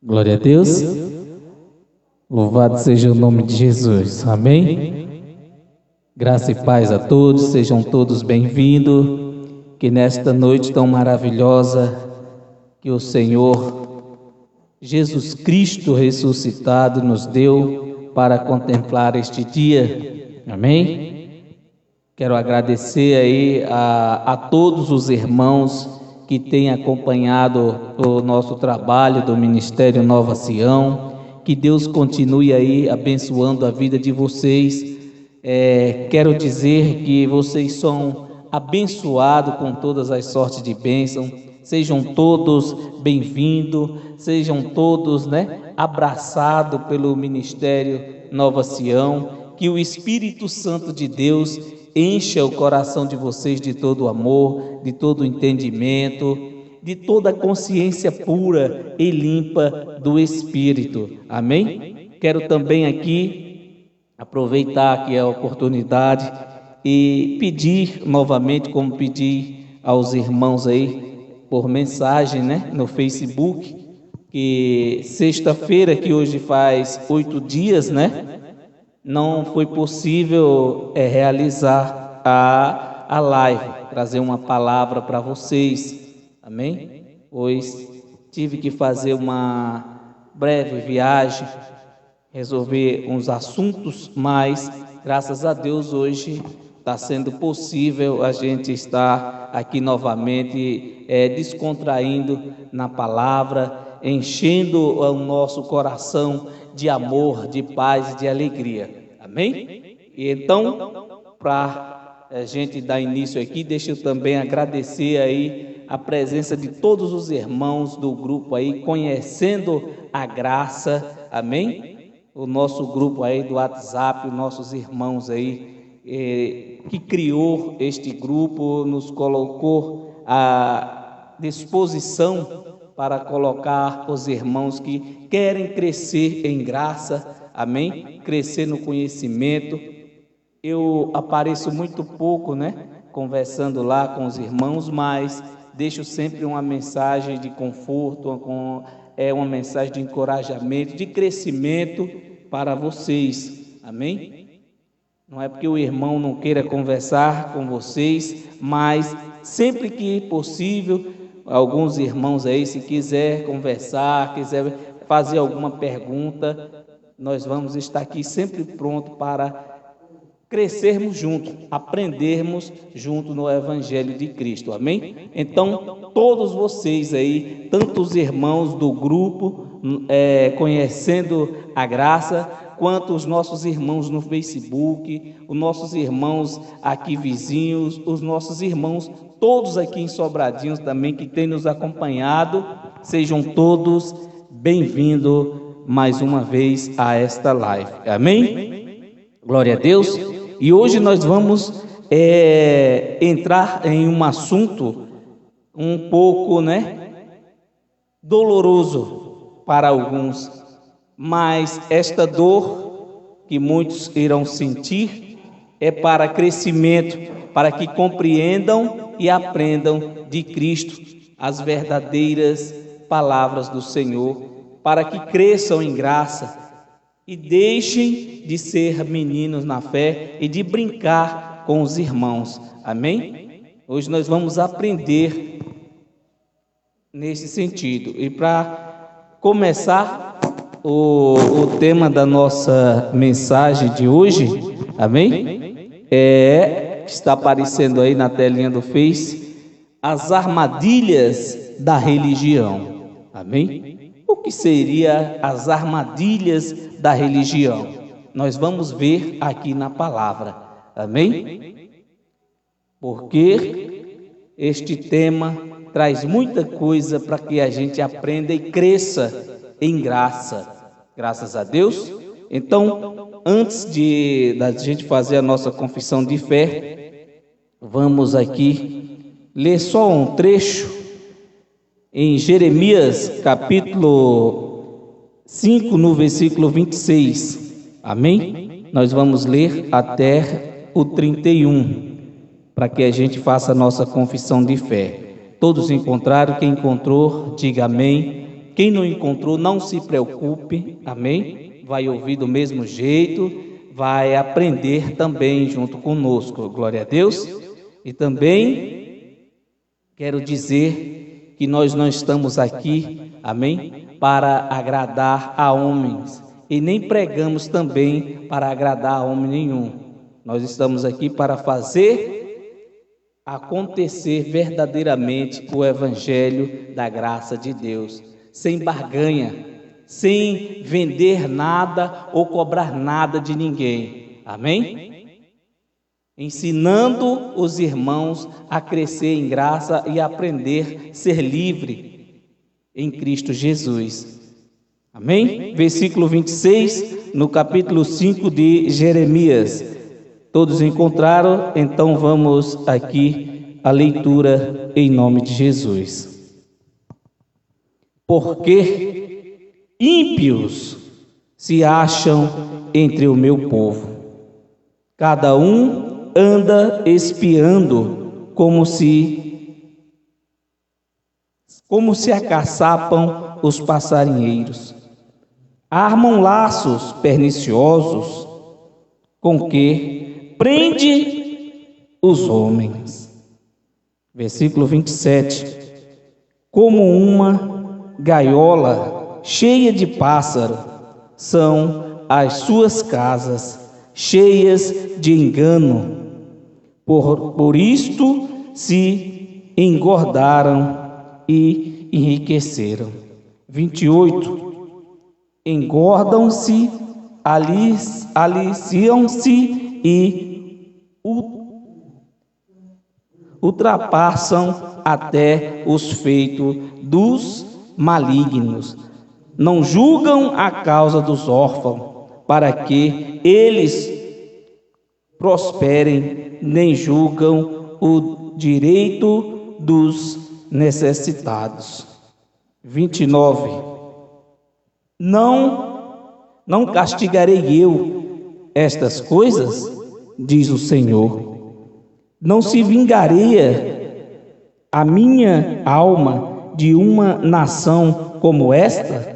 Glória a Deus. Louvado seja o nome de Jesus. Amém? Graça e paz a todos, sejam todos bem-vindos. Que nesta noite tão maravilhosa, que o Senhor Jesus Cristo ressuscitado nos deu para contemplar este dia. Amém? Quero agradecer aí a todos os irmãos que têm acompanhado o nosso trabalho do Ministério Nova Sião. Que Deus continue aí abençoando a vida de vocês. Quero dizer que vocês são abençoados com todas as sortes de bênção. Sejam todos bem-vindos, sejam todos, abraçados pelo Ministério Nova Sião. Que o Espírito Santo de Deus encha o coração de vocês de todo amor, de todo entendimento, de toda a consciência pura e limpa do Espírito. Amém? Quero também aqui aproveitar aqui a oportunidade e pedir novamente, como pedi aos irmãos aí por mensagem, no Facebook, que sexta-feira, que hoje faz 8 dias, não foi possível realizar a live, trazer uma palavra para vocês. Amém? Pois tive que fazer uma breve viagem, resolver uns assuntos, mas graças a Deus hoje está sendo possível a gente estar aqui novamente descontraindo na palavra, enchendo o nosso coração de amor, de paz e de alegria. Amém? E então, para a gente dar início aqui, deixa eu também agradecer aí a presença de todos os irmãos do grupo aí, Conhecendo a Graça, amém? O nosso grupo aí do WhatsApp, os nossos irmãos aí, que criou este grupo, nos colocou à disposição para colocar os irmãos que querem crescer em graça, amém? Crescer no conhecimento. Eu apareço muito pouco, conversando lá com os irmãos, mas deixo sempre uma mensagem de conforto, uma mensagem de encorajamento, de crescimento para vocês, amém? Não é porque o irmão não queira conversar com vocês, mas sempre que possível, alguns irmãos aí, se quiser conversar, quiser fazer alguma pergunta, nós vamos estar aqui sempre pronto para crescermos juntos, aprendermos junto no Evangelho de Cristo, amém? Então, todos vocês aí, tanto os irmãos do grupo, Conhecendo a Graça, quanto os nossos irmãos no Facebook, os nossos irmãos aqui vizinhos, os nossos irmãos, todos aqui em Sobradinho também, que têm nos acompanhado, sejam todos bem-vindos mais uma vez a esta live, amém? Glória a Deus. E hoje nós vamos entrar em um assunto um pouco, doloroso para alguns, mas esta dor que muitos irão sentir é para crescimento, para que compreendam e aprendam de Cristo as verdadeiras palavras do Senhor, para que cresçam em graça e deixem de ser meninos na fé e de brincar com os irmãos, amém? Hoje nós vamos aprender nesse sentido. E para começar o tema da nossa mensagem de hoje, amém? Está aparecendo aí na telinha do Face, as armadilhas da religião, amém? O que seria as armadilhas da religião? Nós vamos ver aqui na palavra, amém? Porque este tema traz muita coisa para que a gente aprenda e cresça em graça, graças a Deus. Então, antes da gente fazer a nossa confissão de fé, vamos aqui ler só um trecho em Jeremias, capítulo 5, no versículo 26, amém? Nós vamos ler até o 31, para que a gente faça a nossa confissão de fé. Todos encontraram? Quem encontrou, diga amém. Quem não encontrou, não se preocupe, amém? Vai ouvir do mesmo jeito, vai aprender também junto conosco, glória a Deus. E também quero dizer que nós não estamos aqui, amém, para agradar a homens, e nem pregamos também para agradar a homem nenhum. Nós estamos aqui para fazer acontecer verdadeiramente o evangelho da graça de Deus, sem barganha, sem vender nada ou cobrar nada de ninguém, amém? Ensinando os irmãos a crescer em graça e aprender a ser livre em Cristo Jesus, amém? Versículo 26, no capítulo 5 de Jeremias. Todos encontraram? Então vamos aqui a leitura em nome de Jesus. Porque ímpios se acham entre o meu povo, cada um anda espiando como se acaçapam os passarinheiros, armam laços perniciosos com que prende os homens. Versículo 27. Como uma gaiola cheia de pássaro são as suas casas, cheias de engano. Por isto se engordaram e enriqueceram. 28. Engordam-se, aliciam-se e ultrapassam até os feitos dos malignos. Não julgam a causa dos órfãos, para que eles prosperem, nem julgam o direito dos necessitados. 29. Não castigarei eu estas coisas, diz o Senhor. Não se vingaria a minha alma de uma nação como esta?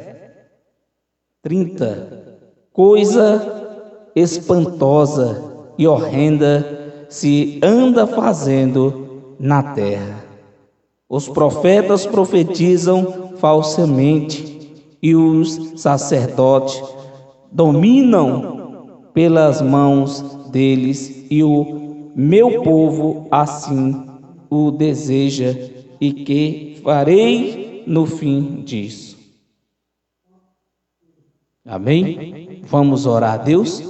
30. Coisa espantosa e horrenda se anda fazendo na terra. Os profetas profetizam falsamente e os sacerdotes dominam pelas mãos deles, e o meu povo assim o deseja. E que farei no fim disso? Amém? Vamos orar a Deus?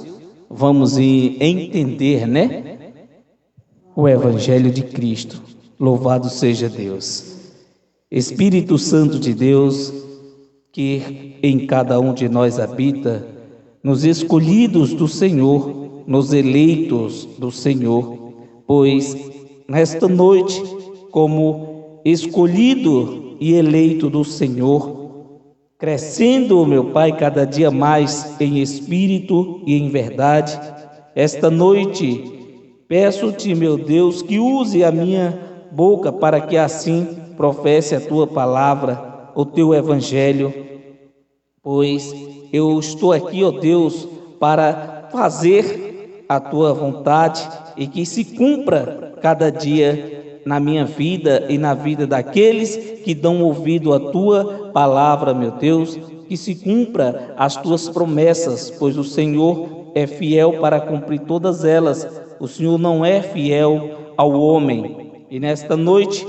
Vamos entender, né? O Evangelho de Cristo. Louvado seja Deus. Espírito Santo de Deus, que em cada um de nós habita, nos escolhidos do Senhor, nos eleitos do Senhor, pois nesta noite, como escolhido e eleito do Senhor, crescendo, meu Pai, cada dia mais em espírito e em verdade, esta noite peço-te, meu Deus, que use a minha boca para que assim professe a tua palavra, o teu evangelho, pois eu estou aqui, ó Deus, para fazer a tua vontade e que se cumpra cada dia na minha vida e na vida daqueles que dão ouvido à tua palavra, meu Deus, que se cumpra as tuas promessas, pois o Senhor é fiel para cumprir todas elas. O Senhor não é fiel ao homem. E nesta noite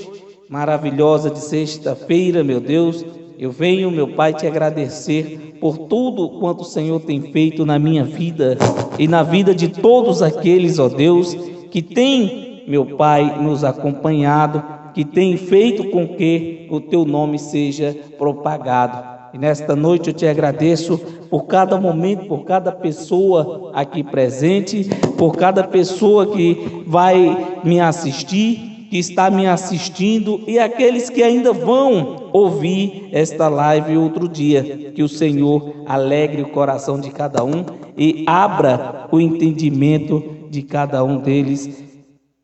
maravilhosa de sexta-feira, meu Deus, eu venho, meu Pai, te agradecer por tudo quanto o Senhor tem feito na minha vida e na vida de todos aqueles, ó Deus, que tem, meu Pai, nos acompanhado, que tem feito com que o teu nome seja propagado. E nesta noite eu te agradeço por cada momento, por cada pessoa aqui presente, por cada pessoa que vai me assistir, que está me assistindo, e aqueles que ainda vão ouvir esta live outro dia. Que o Senhor alegre o coração de cada um e abra o entendimento de cada um deles.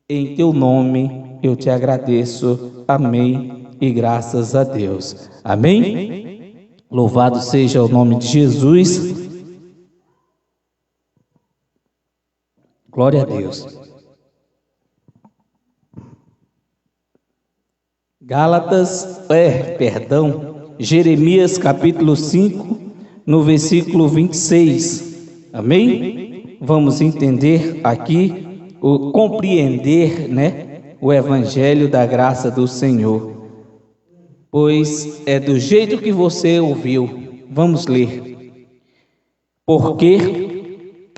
Em teu nome eu te agradeço. Amém e graças a Deus. Amém? Louvado seja o nome de Jesus. Glória a Deus. Jeremias capítulo 5, no versículo 26. Amém? Vamos entender aqui, compreender, o evangelho da graça do Senhor. Pois é do jeito que você ouviu. Vamos ler. Porque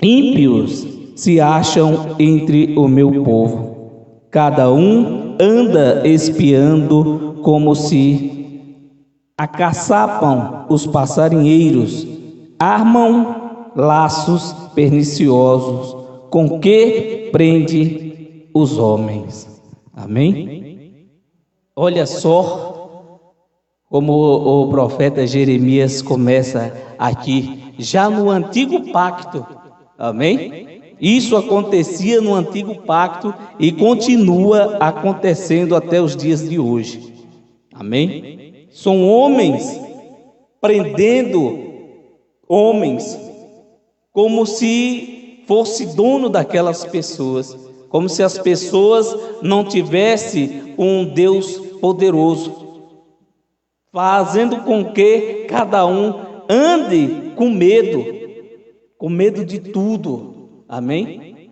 ímpios se acham entre o meu povo. Cada um anda espiando como se acaçapam os passarinheiros, armam laços perniciosos, com que prende os homens. Amém? Olha só como o profeta Jeremias começa aqui, já no antigo pacto. Amém? Isso acontecia no antigo pacto e continua acontecendo até os dias de hoje. Amém? São homens prendendo homens como se fosse dono daquelas pessoas, como se as pessoas não tivessem um Deus poderoso, fazendo com que cada um ande com medo de tudo. Amém?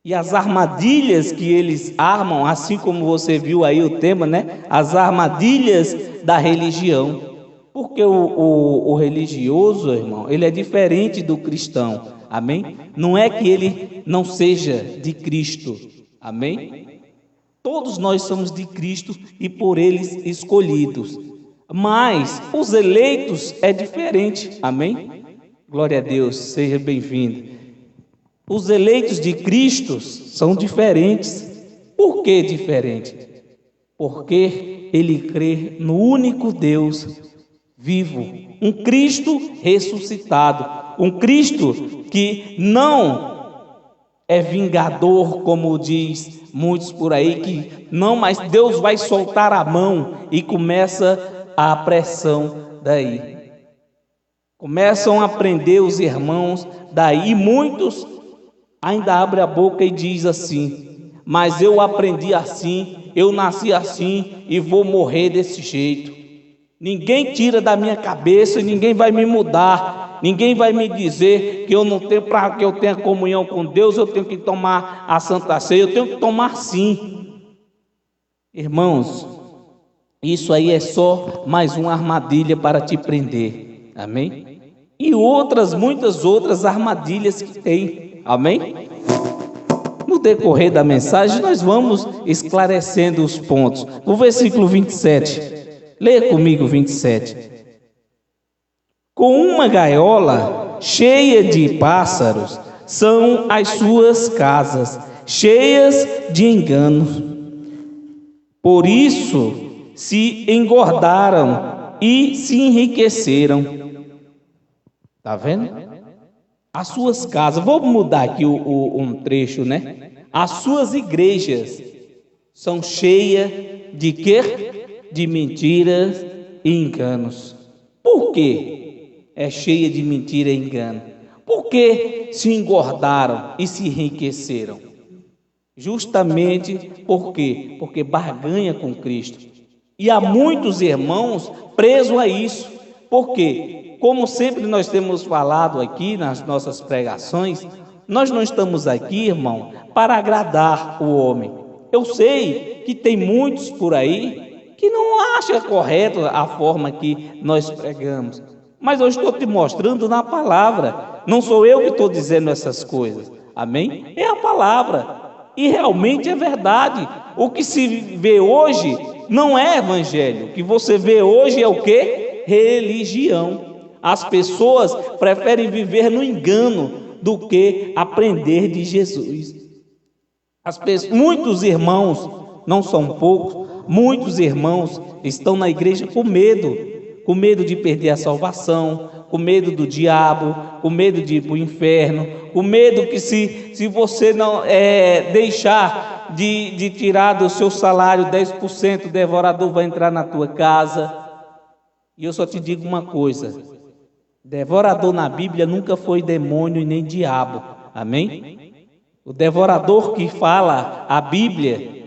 E as armadilhas que eles armam, assim como você viu aí o tema, as armadilhas da religião. Porque o religioso, irmão, ele é diferente do cristão. Amém? Não é que ele não seja de Cristo. Amém? Todos nós somos de Cristo e por eles escolhidos. Mas os eleitos é diferente. Amém? Glória a Deus, seja bem-vindo. Os eleitos de Cristo são diferentes. Por que diferente? Porque ele crê no único Deus vivo, um Cristo ressuscitado, um Cristo que não é vingador, como diz muitos por aí, que não, mas Deus vai soltar a mão e começa a pressão daí. Começam a prender os irmãos daí, e muitos ainda abrem a boca e diz assim: mas eu aprendi assim, eu nasci assim e vou morrer desse jeito. Ninguém tira da minha cabeça e ninguém vai me mudar. Ninguém vai me dizer que eu não tenho, para que eu tenha comunhão com Deus, eu tenho que tomar a Santa Ceia, eu tenho que tomar sim. Irmãos, isso aí é só mais uma armadilha para te prender. Amém? E muitas outras armadilhas que tem. Amém? No decorrer da mensagem, nós vamos esclarecendo os pontos. O versículo 27. Leia comigo 27. Com uma gaiola cheia de pássaros são as suas casas, cheias de enganos. Por isso se engordaram e se enriqueceram. Está vendo? As suas casas, vou mudar aqui um trecho, As suas igrejas são cheias de quê? De mentiras e enganos. Por quê? É cheia de mentira e engano. Por que se engordaram e se enriqueceram? Justamente por quê? Porque barganha com Cristo. E há muitos irmãos presos a isso. Por quê? Como sempre nós temos falado aqui nas nossas pregações, nós não estamos aqui, irmão, para agradar o homem. Eu sei que tem muitos por aí que não acham correto a forma que nós pregamos. Mas eu estou te mostrando na palavra. Não sou eu que estou dizendo essas coisas. Amém? É a palavra. E realmente é verdade. O que se vê hoje não é evangelho. O que você vê hoje é o quê? Religião. As pessoas preferem viver no engano do que aprender de Jesus. Muitos irmãos, não são poucos, muitos irmãos estão na igreja com medo de perder a salvação, com medo do diabo, com medo de ir para o inferno, com medo que se você não deixar de tirar do seu salário 10%, o devorador vai entrar na tua casa. E eu só te digo uma coisa: devorador na Bíblia nunca foi demônio e nem diabo. Amém? O devorador que fala a Bíblia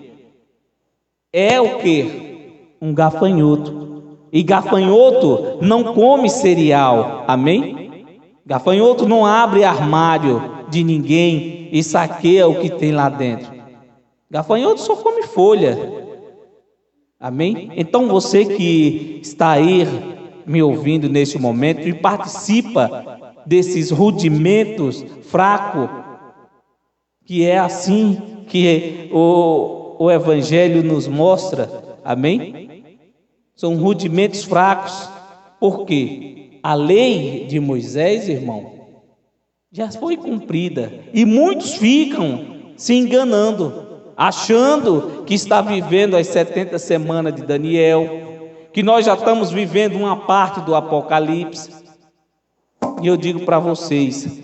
é o quê? Um gafanhoto. E gafanhoto não come cereal. Amém? Gafanhoto não abre armário de ninguém e saqueia o que tem lá dentro. Gafanhoto só come folha. Amém? Então você que está aí me ouvindo neste momento e participa desses rudimentos fracos, que é assim que o Evangelho nos mostra, amém? São rudimentos fracos, porque a lei de Moisés, irmão, já foi cumprida, e muitos ficam se enganando, achando que está vivendo as 70 semanas de Daniel, que nós já estamos vivendo uma parte do Apocalipse. E eu digo para vocês,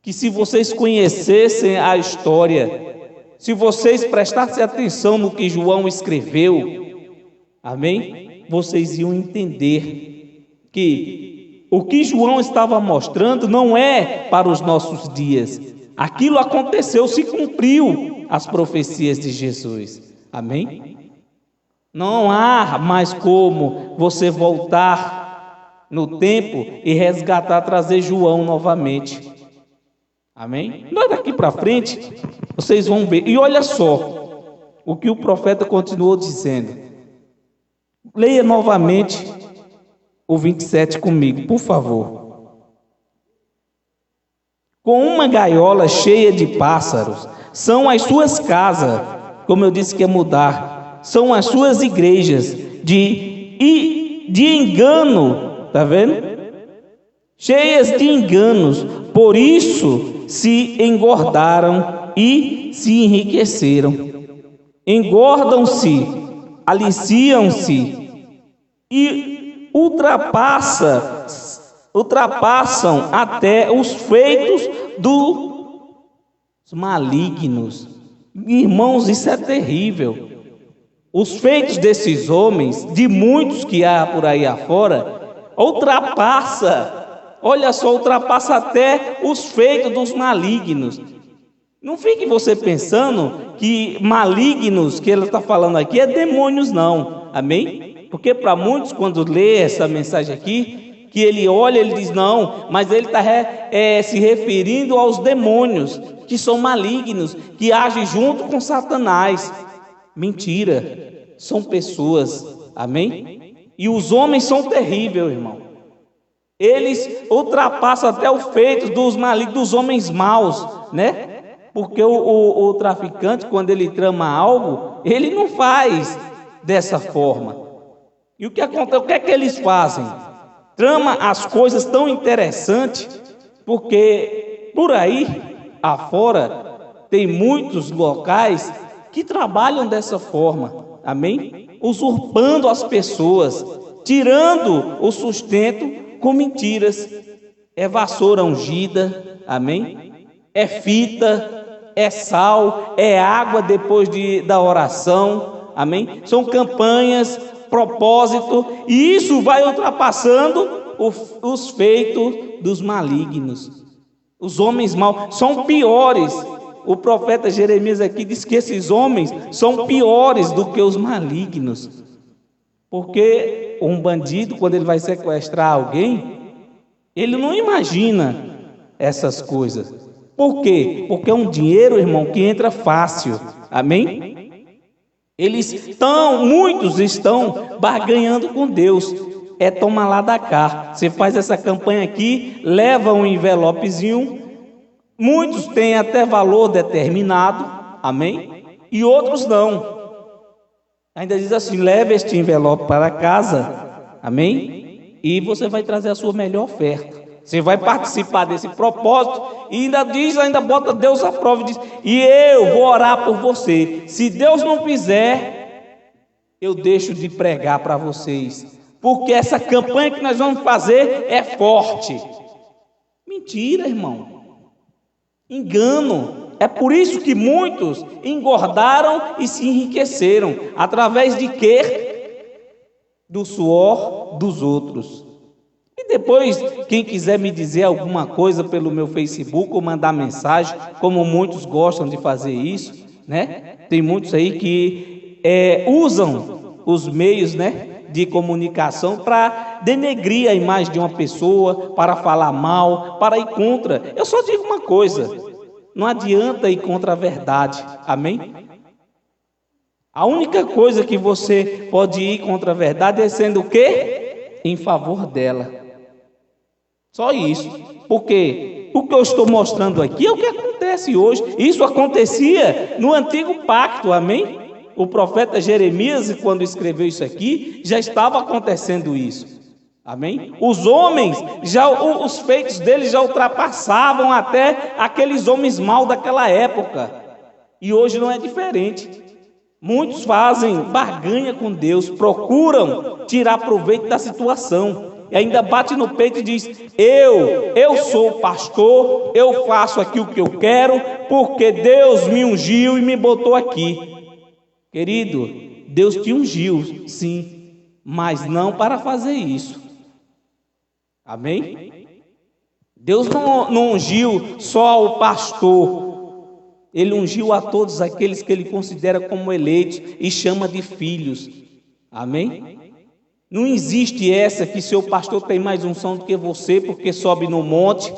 que se vocês conhecessem a história, se vocês prestassem atenção no que João escreveu, amém? Vocês iam entender que o que João estava mostrando não é para os nossos dias. Aquilo aconteceu, se cumpriu as profecias de Jesus. Amém? Não há mais como você voltar no tempo e resgatar, trazer João novamente. Amém? Nós daqui para frente, vocês vão ver. E olha só o que o profeta continuou dizendo. Leia novamente o 27 comigo, por favor. Com uma gaiola cheia de pássaros, são as suas casas, como eu disse que ia mudar, são as suas igrejas de engano, tá vendo? Cheias de enganos, por isso se engordaram e se enriqueceram. Engordam-se, aliciam-se e ultrapassam até os feitos dos malignos. Irmãos, isso é terrível. Os feitos desses homens, de muitos que há por aí afora, ultrapassa até os feitos dos malignos. Não fique você pensando que malignos, que ele está falando aqui, é demônios não, amém? Porque para muitos, quando lê essa mensagem aqui, que ele olha, ele diz não, mas ele está se referindo aos demônios, que são malignos, que agem junto com Satanás. Mentira, são pessoas, amém? E os homens são terríveis, irmão. Eles ultrapassam até o feito dos malignos, dos homens maus, né? Porque o traficante, quando ele trama algo, ele não faz dessa forma. E o que acontece? O que é que eles fazem? Trama as coisas tão interessantes, porque por aí afora tem muitos locais que trabalham dessa forma, amém? Usurpando as pessoas, tirando o sustento com mentiras. É vassoura ungida, amém? É fita, é sal, é água depois da oração, amém? São campanhas, propósito, e isso vai ultrapassando os feitos dos malignos. Os homens maus são piores. O profeta Jeremias aqui diz que esses homens são piores do que os malignos. Porque um bandido, quando ele vai sequestrar alguém, ele não imagina essas coisas. Por quê? Porque é um dinheiro, irmão, que entra fácil. Amém? Muitos estão barganhando com Deus. É toma lá da cá. Você faz essa campanha aqui, leva um envelopezinho. Muitos têm até valor determinado. Amém? E outros não. Ainda diz assim: leve este envelope para casa, amém? E você vai trazer a sua melhor oferta. Você vai participar desse propósito e ainda bota Deus à prova e diz: e eu vou orar por você. Se Deus não fizer, eu deixo de pregar para vocês, porque essa campanha que nós vamos fazer é forte. Mentira, irmão. Engano. É por isso que muitos engordaram e se enriqueceram. Através de quê? do suor dos outros. E depois, quem quiser me dizer alguma coisa pelo meu Facebook ou mandar mensagem, como muitos gostam de fazer isso, né? Tem muitos aí que usam os meios, né, de comunicação para denegrir a imagem de uma pessoa, para falar mal, para ir contra. Eu só digo uma coisa: não adianta ir contra a verdade, amém? A única coisa que você pode ir contra a verdade é sendo o quê? Em favor dela. Só isso. Porque o que eu estou mostrando aqui é o que acontece hoje. Isso acontecia no antigo pacto, amém? O profeta Jeremias, quando escreveu isso aqui, já estava acontecendo isso. Amém? Os homens, os feitos deles já ultrapassavam até aqueles homens maus daquela época. E hoje não é diferente. Muitos fazem barganha com Deus, procuram tirar proveito da situação. E ainda bate no peito e diz: eu sou pastor, eu faço aqui o que eu quero, porque Deus me ungiu e me botou aqui. Querido, Deus te ungiu, sim, mas não para fazer isso. Amém? Deus não ungiu só o pastor. Ele ungiu a todos aqueles que ele considera como eleitos e chama de filhos. Amém? Não existe essa que seu pastor tem mais unção do que você, porque sobe no monte,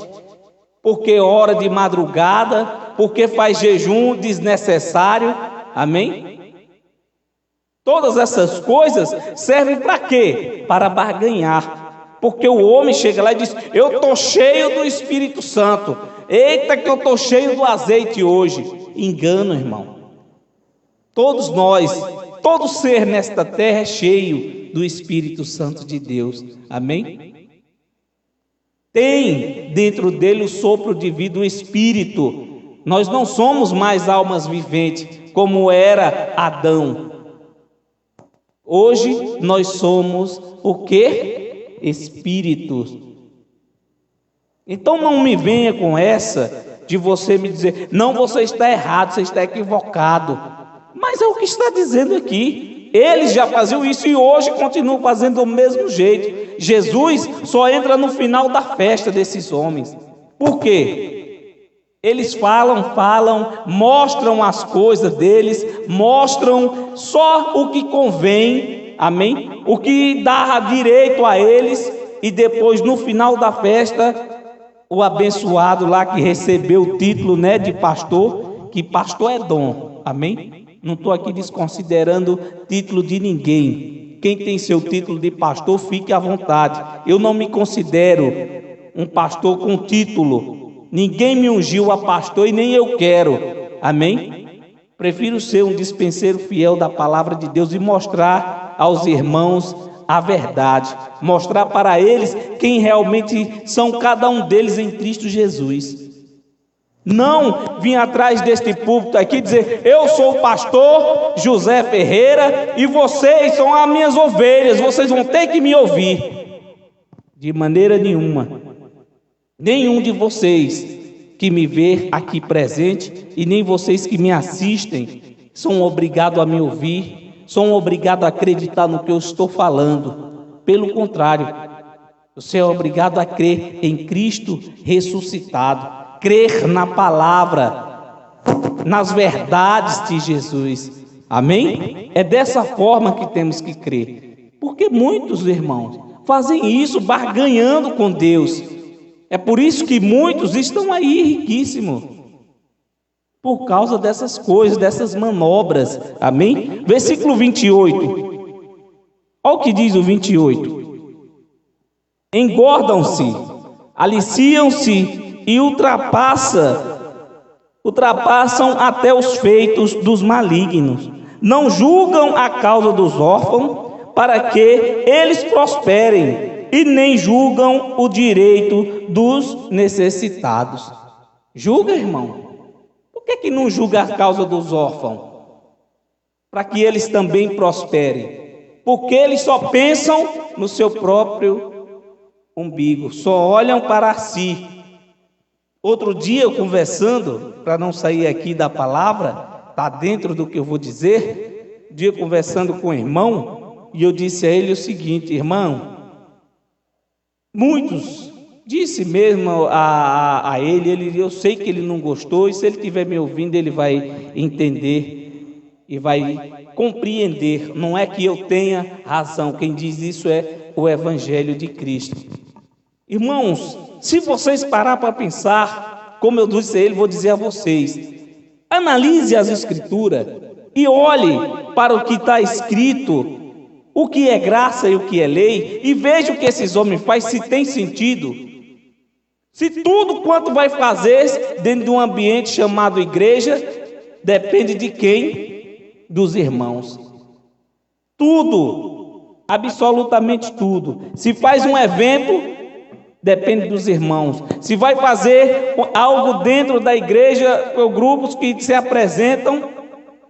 porque ora de madrugada, porque faz jejum desnecessário. Amém? Todas essas coisas servem para quê? Para barganhar. Porque o homem chega lá e diz: eu estou cheio do Espírito Santo. Eita, que eu estou cheio do azeite hoje. Engano, irmão. Todos nós, todo ser nesta terra é cheio do Espírito Santo de Deus. Amém? Tem dentro dele o sopro de vida, o Espírito. Nós não somos mais almas viventes, como era Adão. Hoje nós somos o quê? Espíritos. Então não me venha com essa de você me dizer: não, você está errado, você está equivocado. Mas é o que está dizendo aqui. Eles já faziam isso e hoje continuam fazendo do mesmo jeito. Jesus só entra no final da festa desses homens. Por quê? Eles falam, mostram as coisas deles, mostram só o que convém, amém? O que dá direito a eles, e depois no final da festa, o abençoado lá que recebeu o título, né, de pastor, que pastor é dom, amém? Não estou aqui desconsiderando título de ninguém. Quem tem seu título de pastor, fique à vontade. Eu não me considero um pastor com título. Ninguém me ungiu a pastor e nem eu quero. Amém? Prefiro ser um dispenseiro fiel da palavra de Deus e mostrar aos irmãos a verdade. Mostrar para eles quem realmente são cada um deles em Cristo Jesus. Não vim atrás deste púlpito aqui dizer: eu sou o pastor José Ferreira e vocês são as minhas ovelhas, vocês vão ter que me ouvir. De maneira nenhuma. Nenhum de vocês que me vê aqui presente e nem vocês que me assistem são obrigados a me ouvir, são obrigados a acreditar no que eu estou falando. Pelo contrário, você é obrigado a crer em Cristo ressuscitado. Crer na palavra, nas verdades de Jesus. Amém? É dessa forma que temos que crer. Porque muitos irmãos fazem isso barganhando com Deus. É por isso que muitos estão aí riquíssimos. Por causa dessas coisas, dessas manobras. Amém? Versículo 28. Olha o que diz o 28. Engordam-se, aliciam-se e ultrapassam até os feitos dos malignos. Não julgam a causa dos órfãos, para que eles prosperem, e nem julgam o direito dos necessitados. Julga, irmão. Por que não julga a causa dos órfãos? Para que eles também prosperem. Porque eles só pensam no seu próprio umbigo, só olham para si. Outro dia eu conversando, para não sair aqui da palavra, está dentro do que eu vou dizer, um dia conversando com o irmão, e eu disse a ele o seguinte: irmão, muitos, disse mesmo a ele, eu sei que ele não gostou, e se ele estiver me ouvindo, ele vai entender e vai compreender. Não é que eu tenha razão, quem diz isso é o Evangelho de Cristo. Irmãos, se vocês parar para pensar, como eu disse a ele, vou dizer a vocês, analise as Escrituras e olhe para o que está escrito, o que é graça e o que é lei, e veja o que esses homens fazem, se tem sentido. Se tudo quanto vai fazer dentro de um ambiente chamado igreja, depende de quem? Dos irmãos. Tudo, absolutamente tudo. Se faz um evento, depende dos irmãos. Se vai fazer algo dentro da igreja, com grupos que se apresentam,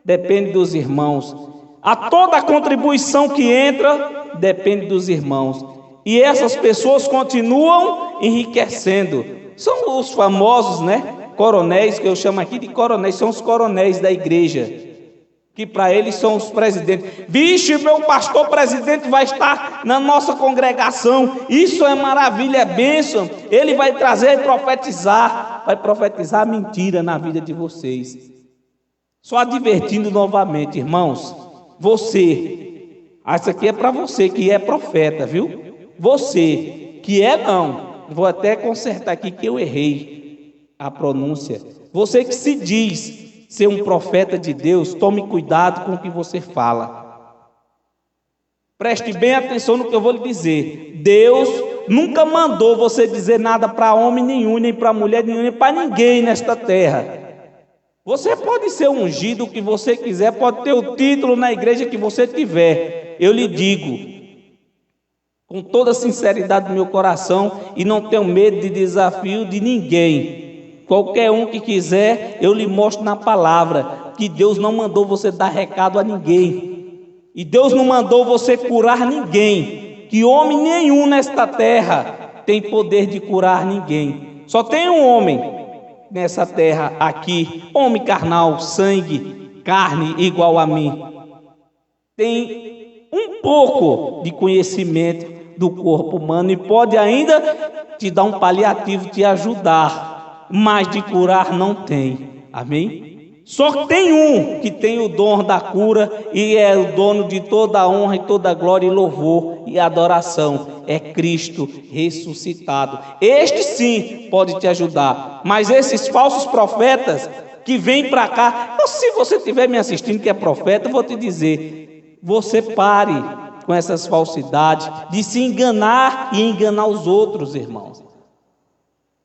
depende dos irmãos. A toda a contribuição que entra, depende dos irmãos. E essas pessoas continuam enriquecendo. São os famosos, coronéis, que eu chamo aqui de coronéis, são os coronéis da igreja, que para eles são os presidentes. Vixe, meu pastor presidente vai estar na nossa congregação, isso é maravilha, é bênção, ele vai trazer e vai profetizar mentira na vida de vocês. Só advertindo novamente, irmãos, isso aqui é para você que é profeta, viu? Você que vou até consertar aqui que eu errei a pronúncia. Você que se diz ser um profeta de Deus, tome cuidado com o que você fala. Preste bem atenção no que eu vou lhe dizer. Deus nunca mandou você dizer nada para homem nenhum, nem para mulher nenhuma, nem para ninguém nesta terra. Você pode ser ungido o que você quiser, pode ter o título na igreja que você tiver. Eu lhe digo, com toda a sinceridade do meu coração, e não tenho medo de desafio de ninguém. Qualquer um que quiser, eu lhe mostro na palavra que Deus não mandou você dar recado a ninguém. E Deus não mandou você curar ninguém. Que homem nenhum nesta terra tem poder de curar ninguém. Só tem um homem nessa terra aqui, homem carnal, sangue, carne igual a mim. Tem um pouco de conhecimento do corpo humano e pode ainda te dar um paliativo, te ajudar, mas de curar não tem. Amém? Só tem um que tem o dom da cura e é o dono de toda a honra e toda a glória e louvor e adoração. É Cristo ressuscitado. Este sim pode te ajudar. Mas esses falsos profetas que vêm para cá, se você estiver me assistindo que é profeta, eu vou te dizer, você pare com essas falsidades de se enganar e enganar os outros, irmãos.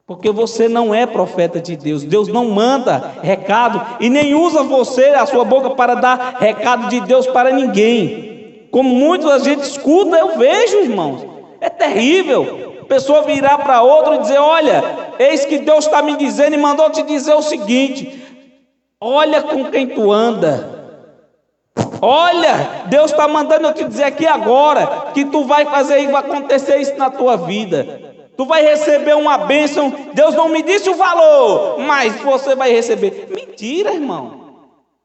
Porque você não é profeta de Deus. Deus não manda recado e nem usa você, a sua boca, para dar recado de Deus para ninguém. Como muitos a gente escuta, eu vejo, irmãos. É terrível. A pessoa virar para outro e dizer: olha, eis que Deus está me dizendo e mandou te dizer o seguinte: olha com quem tu anda. Olha, Deus está mandando eu te dizer aqui agora que tu vai fazer e vai acontecer isso na tua vida. Tu vai receber uma bênção. Deus não me disse o valor, mas você vai receber. Mentira, irmão.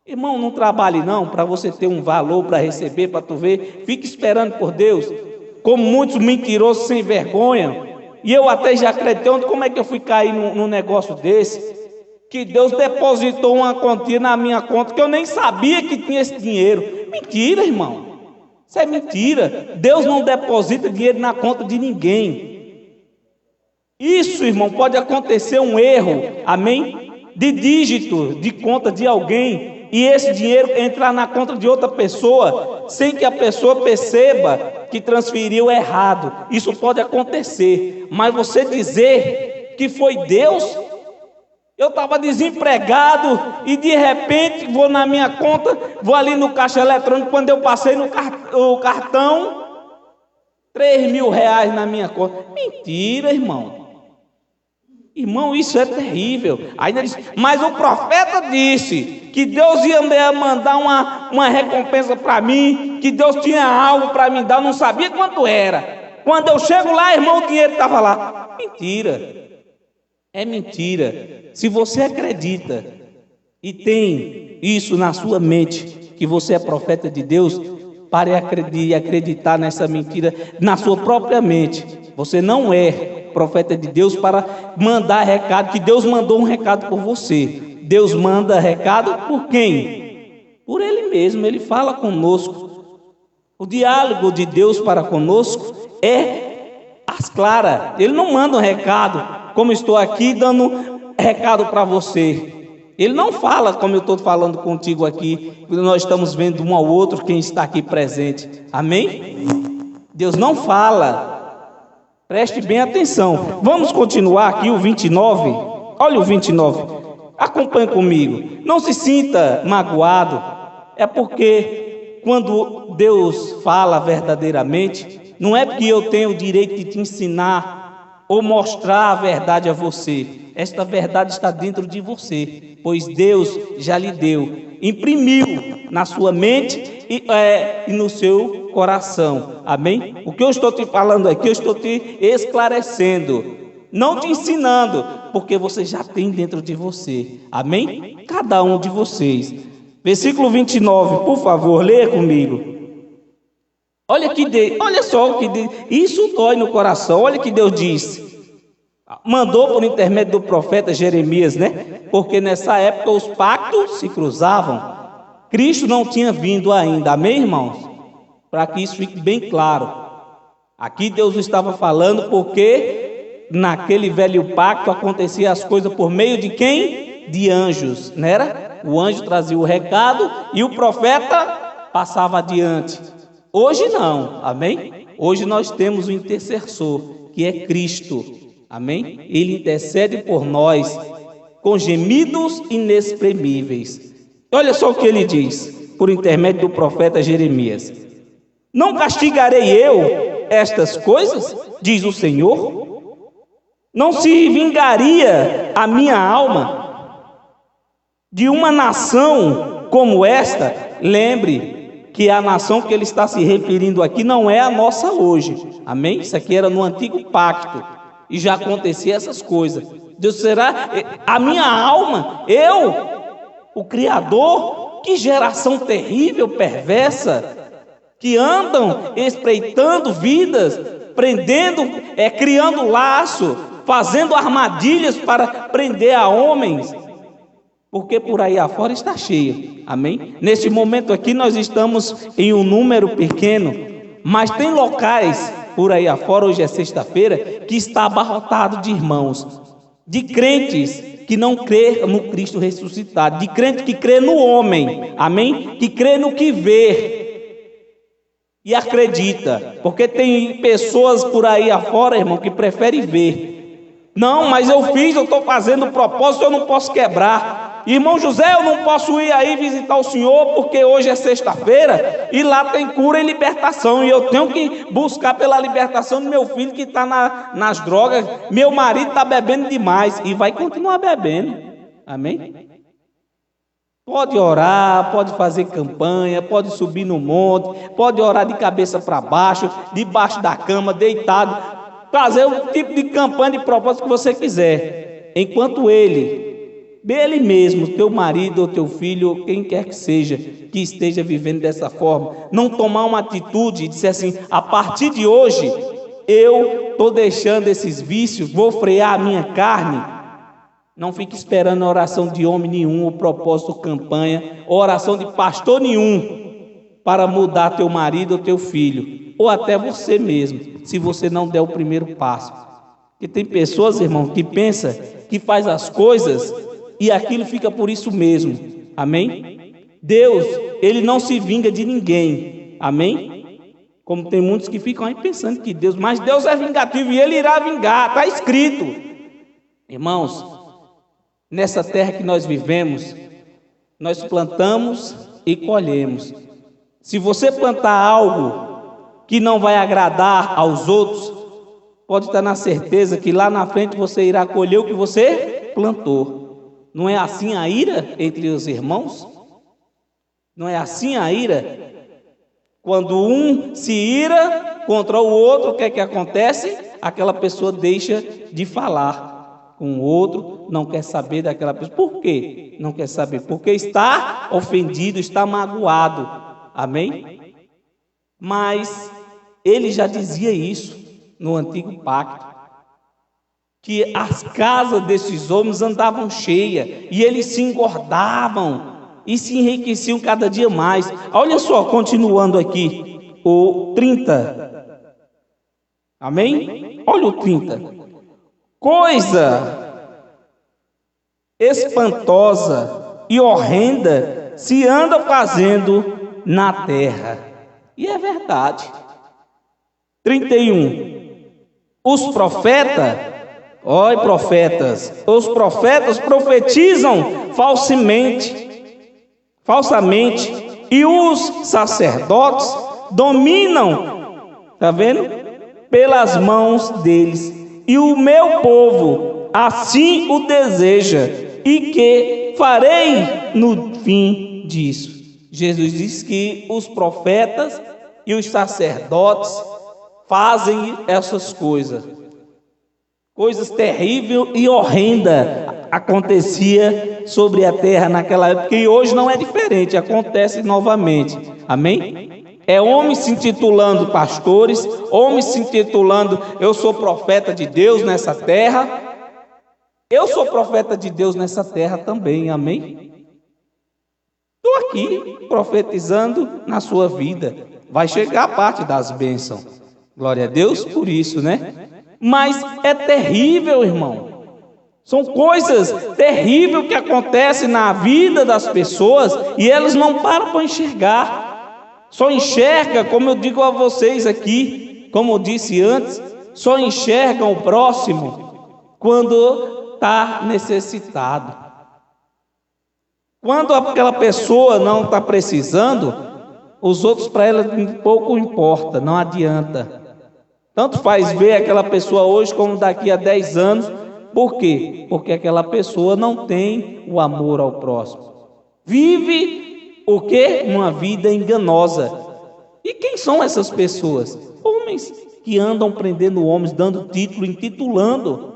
Irmão, não trabalhe não para você ter um valor para receber, para tu ver. Fique esperando por Deus. Como muitos mentirosos sem vergonha. E eu até já acreditei. Como é que eu fui cair num negócio desse? Que Deus depositou uma quantia na minha conta que eu nem sabia que tinha esse dinheiro. Mentira, irmão. Isso é mentira. Deus não deposita dinheiro na conta de ninguém. Isso, irmão, pode acontecer um erro, amém? De dígito, de conta de alguém, e esse dinheiro entrar na conta de outra pessoa, sem que a pessoa perceba que transferiu errado. Isso pode acontecer, mas você dizer que foi Deus, eu estava desempregado e de repente vou na minha conta, vou ali no caixa eletrônico, quando eu passei no cartão, 3 mil reais na minha conta. Mentira, irmão. Irmão, isso é terrível. Ainda diz, mas o profeta disse que Deus ia mandar uma recompensa para mim, que Deus tinha algo para me dar, eu não sabia quanto era. Quando eu chego lá, irmão, o dinheiro estava lá. Mentira. É mentira. Se você acredita e tem isso na sua mente, que você é profeta de Deus, Pare de acreditar nessa mentira na sua própria mente. Você não é profeta de Deus para mandar recado, que Deus mandou um recado por você. Deus manda recado por quem? Por Ele mesmo, Ele fala conosco. O diálogo de Deus para conosco é às claras. Ele não manda um recado, como estou aqui dando recado para você. Ele não fala como eu estou falando contigo aqui, nós estamos vendo um ao outro, quem está aqui presente. Amém? Deus não fala. Preste bem atenção. Vamos continuar aqui o 29. Olha o 29. Acompanhe comigo. Não se sinta magoado. É porque quando Deus fala verdadeiramente, não é porque eu tenho o direito de te ensinar ou mostrar a verdade a você. Esta verdade está dentro de você, pois Deus já lhe deu, imprimiu na sua mente e no seu coração. Amém? O que eu estou te falando aqui, eu estou te esclarecendo, não te ensinando, porque você já tem dentro de você. Amém? Cada um de vocês. Versículo 29, por favor, leia comigo. Olha só o que Deus, isso dói no coração. Olha o que Deus disse. Mandou por intermédio do profeta Jeremias, né? Porque nessa época os pactos se cruzavam. Cristo não tinha vindo ainda, amém, irmãos? Para que isso fique bem claro. Aqui Deus estava falando porque naquele velho pacto acontecia as coisas por meio de quem? De anjos, não era? O anjo trazia o recado e o profeta passava adiante. Hoje não, amém? Hoje nós temos o intercessor, que é Cristo. Amém? Ele intercede por nós com gemidos inexprimíveis. Olha só o que ele diz, por intermédio do profeta Jeremias. Não castigarei eu estas coisas, diz o Senhor? Não se vingaria a minha alma de uma nação como esta? Lembre que a nação que ele está se referindo aqui não é a nossa hoje. Amém? Isso aqui era no antigo pacto. E já acontecia essas coisas. Deus, será a minha alma, eu, o Criador? Que geração terrível, perversa, que andam espreitando vidas, prendendo, criando laço, fazendo armadilhas para prender a homens, porque por aí afora está cheio. Amém? Neste momento aqui nós estamos em um número pequeno, mas tem locais por aí afora, hoje é sexta-feira, que está abarrotado de irmãos, de crentes que não crê no Cristo ressuscitado, de crente que crê no homem, amém? Que crê no que vê e acredita, porque tem pessoas por aí afora, irmão, que preferem ver. Não, mas eu estou fazendo o propósito, eu não posso quebrar. Irmão José, eu não posso ir aí visitar o senhor porque hoje é sexta-feira e lá tem cura e libertação e eu tenho que buscar pela libertação do meu filho que está nas drogas, meu marido está bebendo demais e vai continuar bebendo. Amém? Pode orar, pode fazer campanha, pode subir no monte, pode orar de cabeça para baixo, debaixo da cama, deitado, fazer o tipo de campanha de propósito que você quiser, enquanto ele mesmo, teu marido ou teu filho, ou quem quer que seja, que esteja vivendo dessa forma, não tomar uma atitude e dizer assim, a partir de hoje, eu estou deixando esses vícios, vou frear a minha carne. Não fique esperando a oração de homem nenhum, ou propósito, campanha, ou oração de pastor nenhum, para mudar teu marido ou teu filho, ou até você mesmo, se você não der o primeiro passo. Porque tem pessoas, irmão, que pensam que faz as coisas e aquilo fica por isso mesmo. Amém? Deus, ele não se vinga de ninguém. Amém? Como tem muitos que ficam aí pensando que Deus, mas Deus é vingativo e ele irá vingar, está escrito. Irmãos, nessa terra que nós vivemos, nós plantamos e colhemos. Se você plantar algo que não vai agradar aos outros, pode estar na certeza que lá na frente você irá colher o que você plantou. Não é assim a ira entre os irmãos? Não é assim a ira? Quando um se ira contra o outro, o que é que acontece? Aquela pessoa deixa de falar com o outro, não quer saber daquela pessoa. Por quê? Não quer saber. Porque está ofendido, está magoado. Amém? Mas ele já dizia isso no Antigo Pacto, que as casas desses homens andavam cheias, e eles se engordavam e se enriqueciam cada dia mais. Olha só, continuando aqui, o 30. Amém? Olha o 30. Coisa espantosa e horrenda se anda fazendo na terra. E é verdade. 31. Os profetas, os profetas profetizam falsamente, e os sacerdotes dominam, tá vendo? Pelas mãos deles. E o meu povo assim o deseja, e que farei no fim disso. Jesus diz que os profetas e os sacerdotes fazem essas coisas terríveis e horrendas acontecia sobre a terra naquela época, e hoje não é diferente, acontece novamente. Amém? É homens se intitulando pastores, homens se intitulando, eu sou profeta de Deus nessa terra. Eu sou profeta de Deus nessa terra também, amém? Estou aqui profetizando na sua vida. Vai chegar a parte das bênçãos. Glória a Deus por isso, né? Mas é terrível, irmão. São coisas terríveis que acontecem na vida das pessoas e elas não param para enxergar. Só enxerga, como eu digo a vocês aqui, como eu disse antes, só enxergam o próximo quando está necessitado. Quando aquela pessoa não está precisando, os outros para ela pouco importa, não adianta. Tanto faz ver aquela pessoa hoje como daqui a 10 anos. Por quê? Porque aquela pessoa não tem o amor ao próximo. Vive o quê? Uma vida enganosa. E quem são essas pessoas? Homens que andam prendendo homens, dando título, intitulando.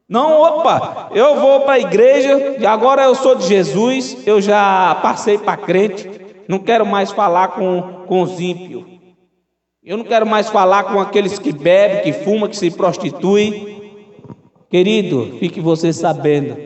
Não, opa, eu vou para a igreja e agora eu sou de Jesus, eu já passei para crente, não quero mais falar com os ímpios. Eu não quero mais falar com aqueles que bebem, que fumam, que se prostituem. Querido, fique você sabendo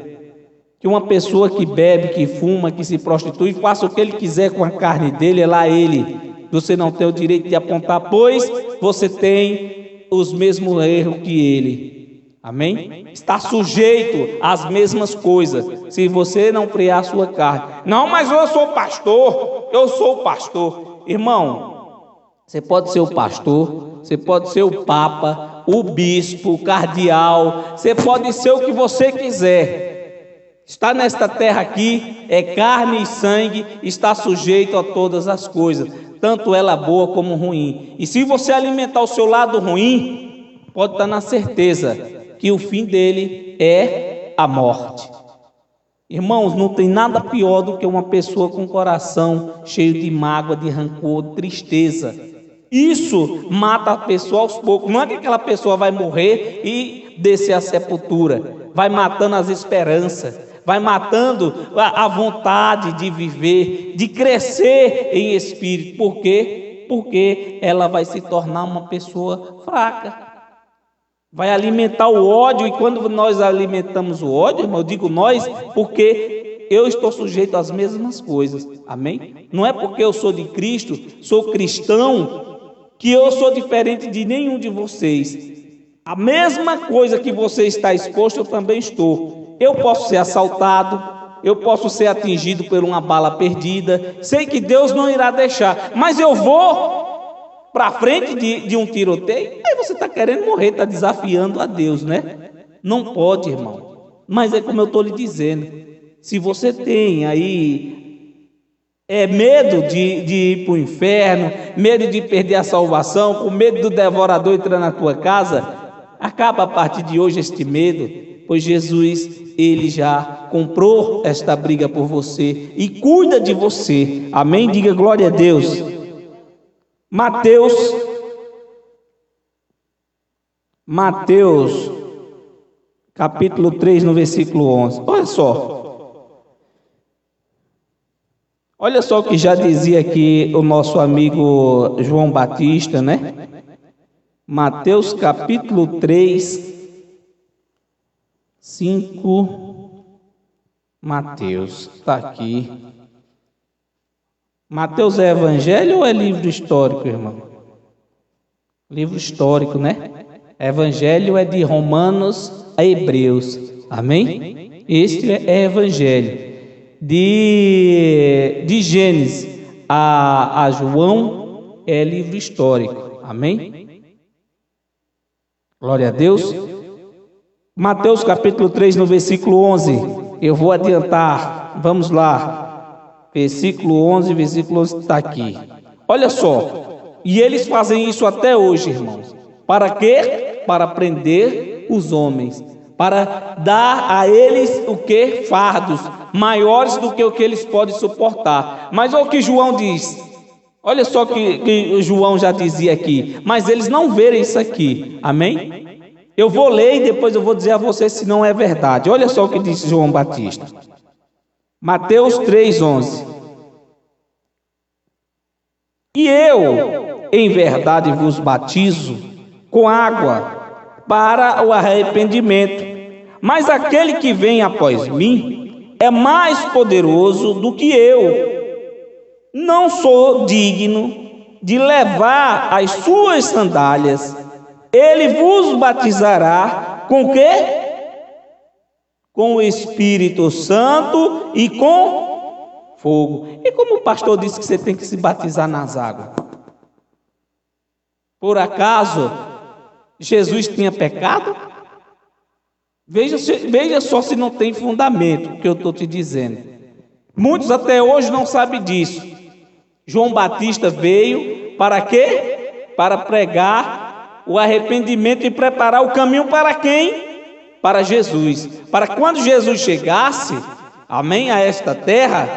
que uma pessoa que bebe, que fuma, que se prostitui, faça o que ele quiser com a carne dele, é lá ele. Você não tem o direito de apontar, pois você tem os mesmos erros que ele. Amém? Está sujeito às mesmas coisas, se você não frear a sua carne. Não, mas eu sou o pastor. Irmão, você pode ser o pastor, você pode ser o papa, o bispo, o cardeal, você pode ser o que você quiser. Está nesta terra aqui, é carne e sangue, está sujeito a todas as coisas, tanto ela boa como ruim. E se você alimentar o seu lado ruim, pode estar na certeza que o fim dele é a morte. Irmãos, não tem nada pior do que uma pessoa com o coração cheio de mágoa, de rancor, de tristeza. Isso mata a pessoa aos poucos. Não é que aquela pessoa vai morrer e descer à sepultura. Vai matando as esperanças, vai matando a vontade de viver, de crescer em espírito. Por quê? Porque ela vai se tornar uma pessoa fraca. Vai alimentar o ódio, e quando nós alimentamos o ódio, irmão, eu digo nós, porque eu estou sujeito às mesmas coisas. Amém? Não é porque eu sou de Cristo, sou cristão, que eu sou diferente de nenhum de vocês. A mesma coisa que você está exposto, eu também estou. Eu posso ser assaltado, eu posso ser atingido por uma bala perdida. Sei que Deus não irá deixar, mas eu vou para frente de um tiroteio. Aí você está querendo morrer, está desafiando a Deus, né? Não pode, irmão. Mas é como eu estou lhe dizendo. Se você tem aí medo de ir para o inferno, medo de perder a salvação, com medo do devorador entrar na tua casa, acaba a partir de hoje este medo, pois Jesus, ele já comprou esta briga por você e cuida de você. Amém? Diga glória a Deus. Mateus, capítulo 3, no versículo 11. Olha só. Olha só o que já dizia aqui o nosso amigo João Batista, né? Mateus capítulo 3, 5. Mateus, está aqui. Mateus é evangelho ou é livro histórico, irmão? Livro histórico, né? Evangelho é de Romanos a Hebreus. Amém? Este é evangelho. De Gênesis a João é livro histórico. Amém? Glória a Deus. Mateus capítulo 3, no versículo 11. Eu vou adiantar. Vamos lá. Versículo 11 está aqui. Olha só. E eles fazem isso até hoje, irmãos. Para quê? Para prender os homens. Para dar a eles o que? Fardos maiores do que o que eles podem suportar. Mas olha o que João diz. Olha só que João já dizia aqui. Mas eles não verem isso aqui. Amém? Eu vou ler e depois eu vou dizer a vocês se não é verdade. Olha só o que diz João Batista. Mateus 3:11. E eu, em verdade, vos batizo com água para o arrependimento. Mas aquele que vem após mim é mais poderoso do que eu. Não sou digno de levar as suas sandálias. Ele vos batizará com o quê? Com o Espírito Santo e com fogo. E como o pastor disse que você tem que se batizar nas águas? Por acaso Jesus tinha pecado? Veja só se não tem fundamento o que eu estou te dizendo. Muitos até hoje não sabem disso. João Batista veio para quê? Para pregar o arrependimento e preparar o caminho para quem? Para Jesus. Para quando Jesus chegasse, amém, a esta terra,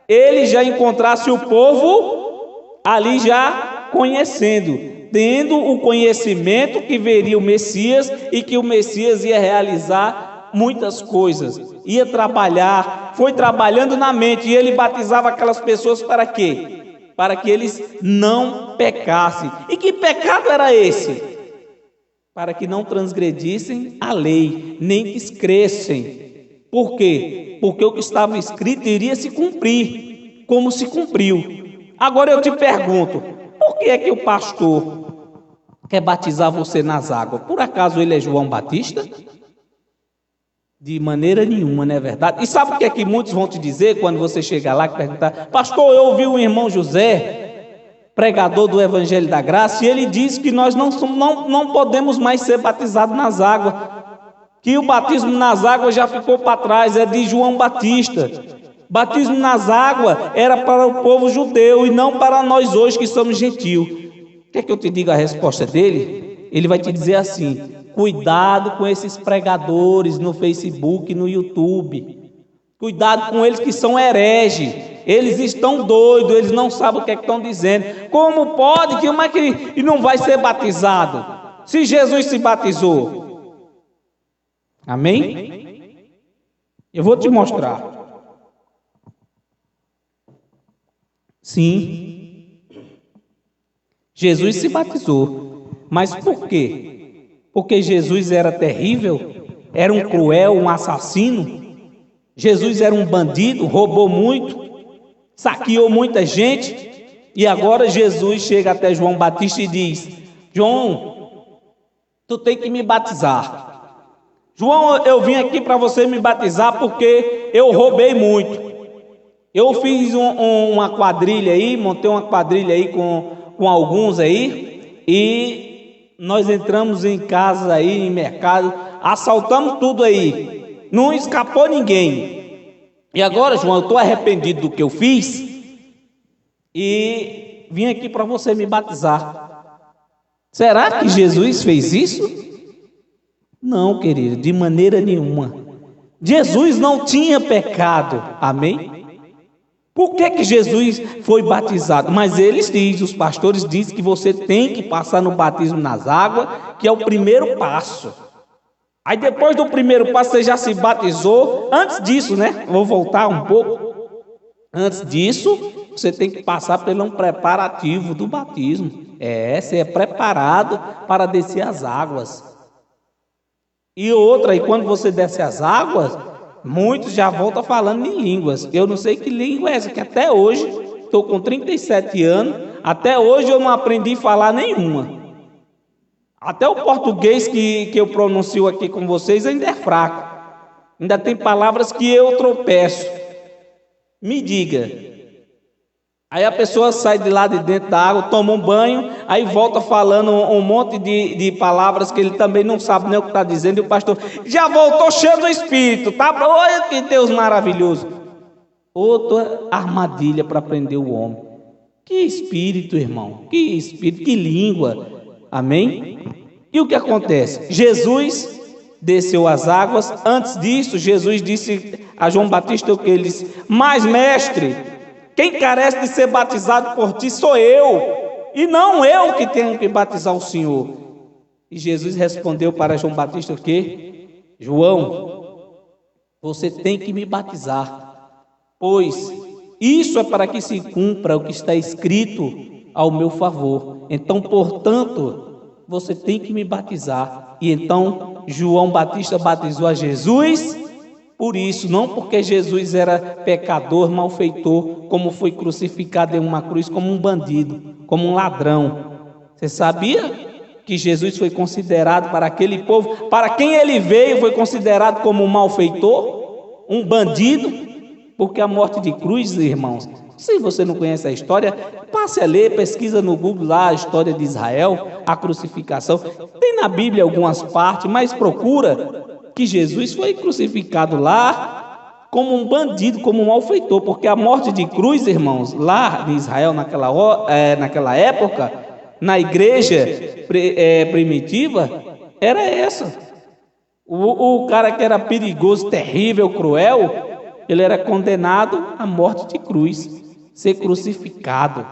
ele já encontrasse o povo ali já conhecendo, tendo o conhecimento que veria o Messias e que o Messias ia realizar muitas coisas, ia trabalhar, foi trabalhando na mente, e ele batizava aquelas pessoas para quê? Para que eles não pecassem. E que pecado era esse? Para que não transgredissem a lei, nem descressem. Por quê? Porque o que estava escrito iria se cumprir, como se cumpriu. Agora eu te pergunto, por que é que o pastor quer batizar você nas águas? Por acaso ele é João Batista? De maneira nenhuma, não é verdade? E sabe o que é que muitos vão te dizer quando você chegar lá e perguntar: pastor, eu ouvi o irmão José, pregador do Evangelho da Graça, e ele disse que nós não podemos mais ser batizados nas águas, que o batismo nas águas já ficou para trás, é de João Batista. Batismo nas águas era para o povo judeu e não para nós hoje que somos gentios. Quer que eu te diga a resposta dele? Ele vai te dizer assim: cuidado com esses pregadores no Facebook, no YouTube. Cuidado com eles que são hereges. Eles estão doidos, eles não sabem o que é que estão dizendo. Como pode que uma que não vai ser batizado? Se Jesus se batizou. Amém? Eu vou te mostrar. Sim, Jesus se batizou. Mas por quê? Porque Jesus era terrível? Era um cruel, um assassino? Jesus era um bandido, roubou muito, saqueou muita gente? E agora Jesus chega até João Batista e diz: João, tu tem que me batizar. João, eu vim aqui para você me batizar porque eu roubei muito. Eu fiz uma quadrilha aí, montei uma quadrilha aí com alguns aí, e nós entramos em casa aí, em mercado, assaltamos tudo aí, não escapou ninguém. E agora, João, eu estou arrependido do que eu fiz e vim aqui para você me batizar. Será que Jesus fez isso? Não, querido, de maneira nenhuma. Jesus não tinha pecado, amém? Por que Jesus foi batizado? Mas eles dizem, os pastores dizem que você tem que passar no batismo nas águas, que é o primeiro passo. Aí depois do primeiro passo você já se batizou. Antes disso, né? Vou voltar um pouco. Antes disso, você tem que passar por um preparativo do batismo. Você é preparado para descer as águas. E outra, e quando você desce as águas, muitos já voltam falando em línguas. Eu não sei que língua é essa, que até hoje, estou com 37 anos, até hoje eu não aprendi a falar nenhuma. Até o português que eu pronuncio aqui com vocês ainda é fraco. Ainda tem palavras que eu tropeço. Me diga. Aí a pessoa sai de lá de dentro da água, toma um banho, aí volta falando um monte de palavras que ele também não sabe nem o que está dizendo. E o pastor já voltou cheio do Espírito, tá? Olha que Deus maravilhoso. Outra armadilha para prender o homem. Que espírito, irmão. Que espírito, que língua. Amém? E o que acontece? Jesus desceu as águas. Antes disso, Jesus disse a João Batista o que ele disse: mas mestre, quem carece de ser batizado por ti sou eu, e não eu que tenho que batizar o Senhor. E Jesus respondeu para João Batista o quê? João, você tem que me batizar, pois isso é para que se cumpra o que está escrito ao meu favor. Então, portanto, você tem que me batizar. E então João Batista batizou a Jesus por isso, não porque Jesus era pecador, malfeitor, como foi crucificado em uma cruz como um bandido, como um ladrão. Você sabia que Jesus foi considerado para aquele povo, para quem ele veio, foi considerado como um malfeitor, um bandido? Porque a morte de cruz, irmãos, se você não conhece a história, passe a ler, pesquisa no Google lá a história de Israel, a crucificação. Tem na Bíblia algumas partes, mas procura que Jesus foi crucificado lá como um bandido, como um malfeitor, porque a morte de cruz, irmãos, lá em Israel, naquela época, na igreja primitiva, era essa. O cara que era perigoso, terrível, cruel, ele era condenado à morte de cruz, ser crucificado.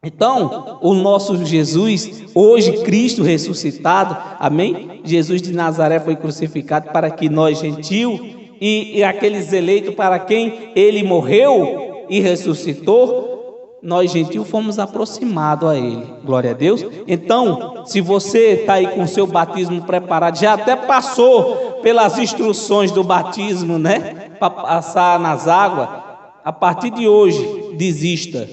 Então, o nosso Jesus, hoje Cristo ressuscitado, amém? Jesus de Nazaré foi crucificado para que nós, gentios, e aqueles eleitos para quem ele morreu e ressuscitou, nós, gentios, fomos aproximados a ele. Glória a Deus. Então, se você está aí com o seu batismo preparado, já até passou pelas instruções do batismo, né? Para passar nas águas, a partir de hoje, desista.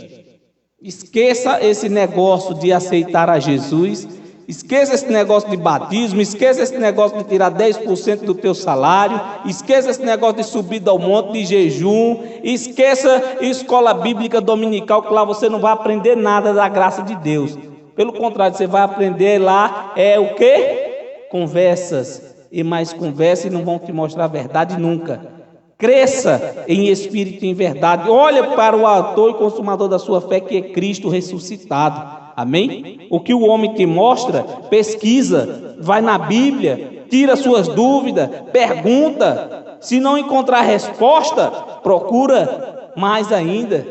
Esqueça esse negócio de aceitar a Jesus, esqueça esse negócio de batismo, esqueça esse negócio de tirar 10% do teu salário, esqueça esse negócio de subida ao monte, de jejum, esqueça escola bíblica dominical, que lá você não vai aprender nada da graça de Deus. Pelo contrário, você vai aprender lá o quê? Conversas, e mais conversas, e não vão te mostrar a verdade nunca. Cresça em espírito e em verdade. Olha para o autor e consumador da sua fé, que é Cristo ressuscitado. Amém? O que o homem te mostra, pesquisa, vai na Bíblia, tira suas dúvidas, pergunta. Se não encontrar resposta, procura mais ainda.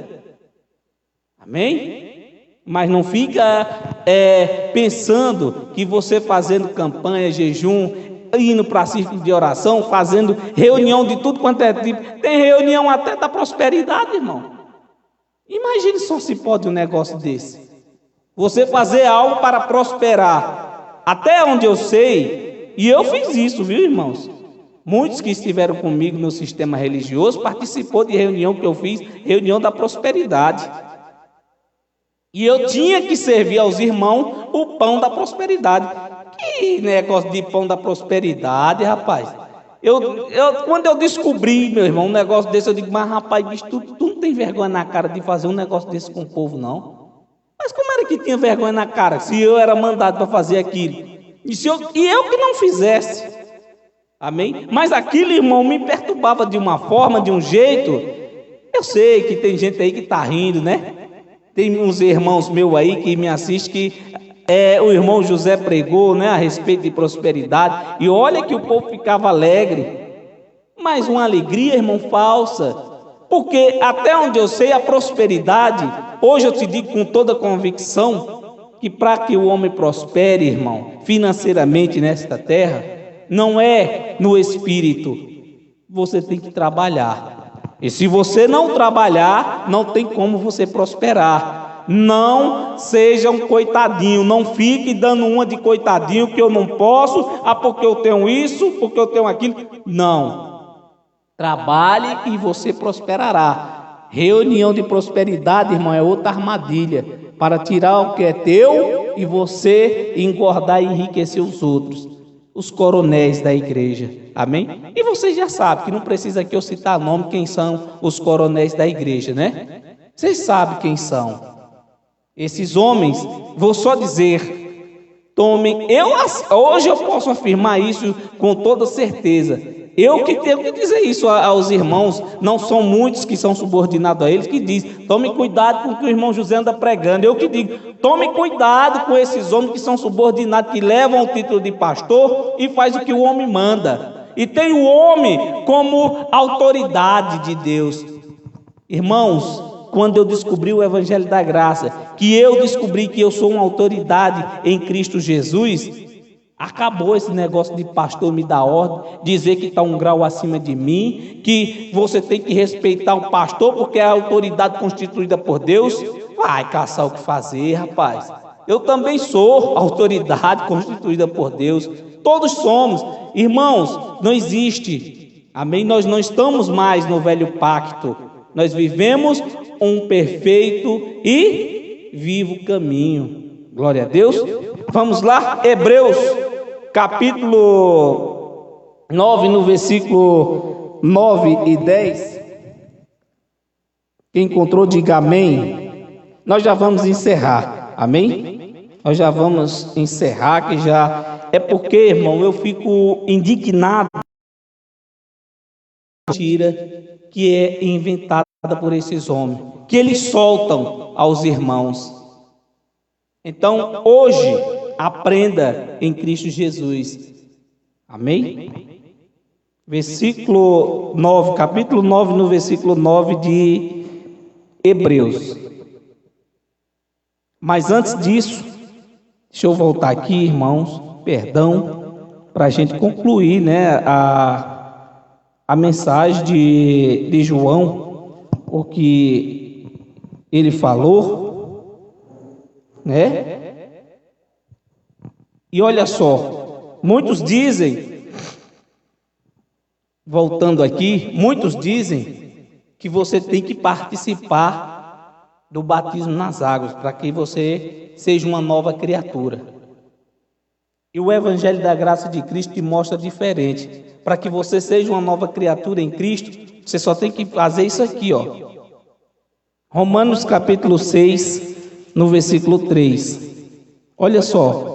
Amém? Mas não fica pensando que você fazendo campanha, jejum, indo para círculo de oração, fazendo reunião de tudo quanto é tipo. Tem reunião até da prosperidade, irmão. Imagine só se pode um negócio desse. Você fazer algo para prosperar. Até onde eu sei, e eu fiz isso, viu, irmãos? Muitos que estiveram comigo no sistema religioso participou de reunião que eu fiz, reunião da prosperidade. E eu tinha que servir aos irmãos o pão da prosperidade. Que negócio de pão da prosperidade, rapaz. Quando eu descobri, meu irmão, um negócio desse, eu digo, mas rapaz, bicho, tu não tem vergonha na cara de fazer um negócio desse com o povo, não? Mas como era que tinha vergonha na cara, se eu era mandado para fazer aquilo? E eu que não fizesse. Amém? Mas aquilo, irmão, me perturbava de uma forma, de um jeito. Eu sei que tem gente aí que está rindo, né? Tem uns irmãos meus aí que me assistem que o irmão José pregou, né, a respeito de prosperidade, e olha que o povo ficava alegre, mas uma alegria, irmão, falsa, porque até onde eu sei a prosperidade, hoje eu te digo com toda convicção, que para que o homem prospere, irmão, financeiramente nesta terra, não é no espírito, você tem que trabalhar. E se você não trabalhar, não tem como você prosperar. Não seja um coitadinho, não fique dando uma de coitadinho que eu não posso, porque eu tenho isso, porque eu tenho aquilo. Não. Trabalhe e você prosperará. Reunião de prosperidade, irmão, é outra armadilha para tirar o que é teu e você engordar e enriquecer os outros, os coronéis da igreja. Amém? E vocês já sabem que não precisa que eu citar nome, quem são os coronéis da igreja, né? Vocês sabem quem são. Esses homens, vou só dizer, tomem, hoje eu posso afirmar isso com toda certeza. Eu que tenho que dizer isso aos irmãos, não são muitos que são subordinados a eles, que diz, tome cuidado com o que o irmão José anda pregando. Eu que digo, tome cuidado com esses homens que são subordinados, que levam o título de pastor e faz o que o homem manda. E tem o homem como autoridade de Deus. Irmãos, quando eu descobri o Evangelho da Graça, que eu descobri que eu sou uma autoridade em Cristo Jesus, acabou esse negócio de pastor me dar ordem, dizer que está um grau acima de mim, que você tem que respeitar o pastor porque é a autoridade constituída por Deus. Vai caçar o que fazer, rapaz. Eu também sou autoridade constituída por Deus. Todos somos. Irmãos, não existe. Amém? Nós não estamos mais no velho pacto. Nós vivemos um perfeito e vivo caminho. Glória a Deus. Vamos lá, Hebreus, capítulo 9, no versículo 9 e 10. Quem encontrou, diga amém. Nós já vamos encerrar, amém? Nós já vamos encerrar, que já é porque, irmão, eu fico indignado com a mentira que é inventada por esses homens, que eles soltam aos irmãos. Então, hoje, aprenda em Cristo Jesus. Amém? Versículo 9, capítulo 9, no versículo 9 de Hebreus. Mas antes disso, deixa eu voltar aqui, irmãos, perdão, para a gente concluir, né, a mensagem de João, o que ele falou, né? E olha só, muitos dizem, voltando aqui, muitos dizem que você tem que participar do batismo nas águas, para que você seja uma nova criatura. E o Evangelho da Graça de Cristo te mostra diferente. Para que você seja uma nova criatura em Cristo, você só tem que fazer isso aqui, ó. Romanos capítulo 6, no versículo 3. Olha só.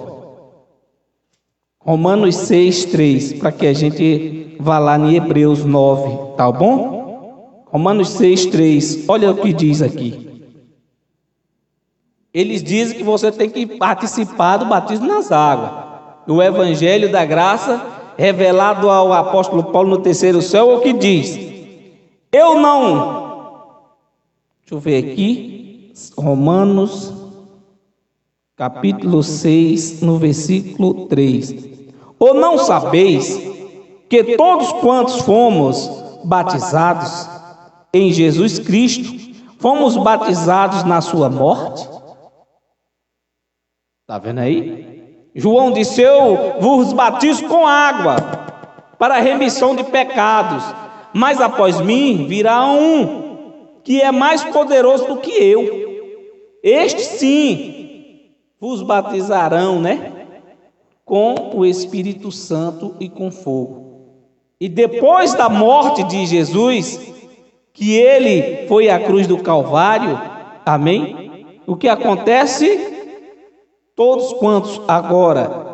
Romanos 6, 3, para que a gente vá lá em Hebreus 9, tá bom? Romanos 6, 3, olha o que diz aqui. Eles dizem que você tem que participar do batismo nas águas, do Evangelho da Graça, revelado ao apóstolo Paulo no terceiro céu, o que diz? Eu não... Deixa eu ver aqui, Romanos, capítulo 6, no versículo 3. Ou não sabeis que todos quantos fomos batizados em Jesus Cristo, fomos batizados na sua morte? Está vendo aí? João disse, eu vos batizo com água para a remissão de pecados, mas após mim virá um que é mais poderoso do que eu. Este sim vos batizarão, né? Com o Espírito Santo e com fogo. E depois da morte de Jesus, que ele foi à cruz do Calvário, amém? O que acontece? Todos quantos agora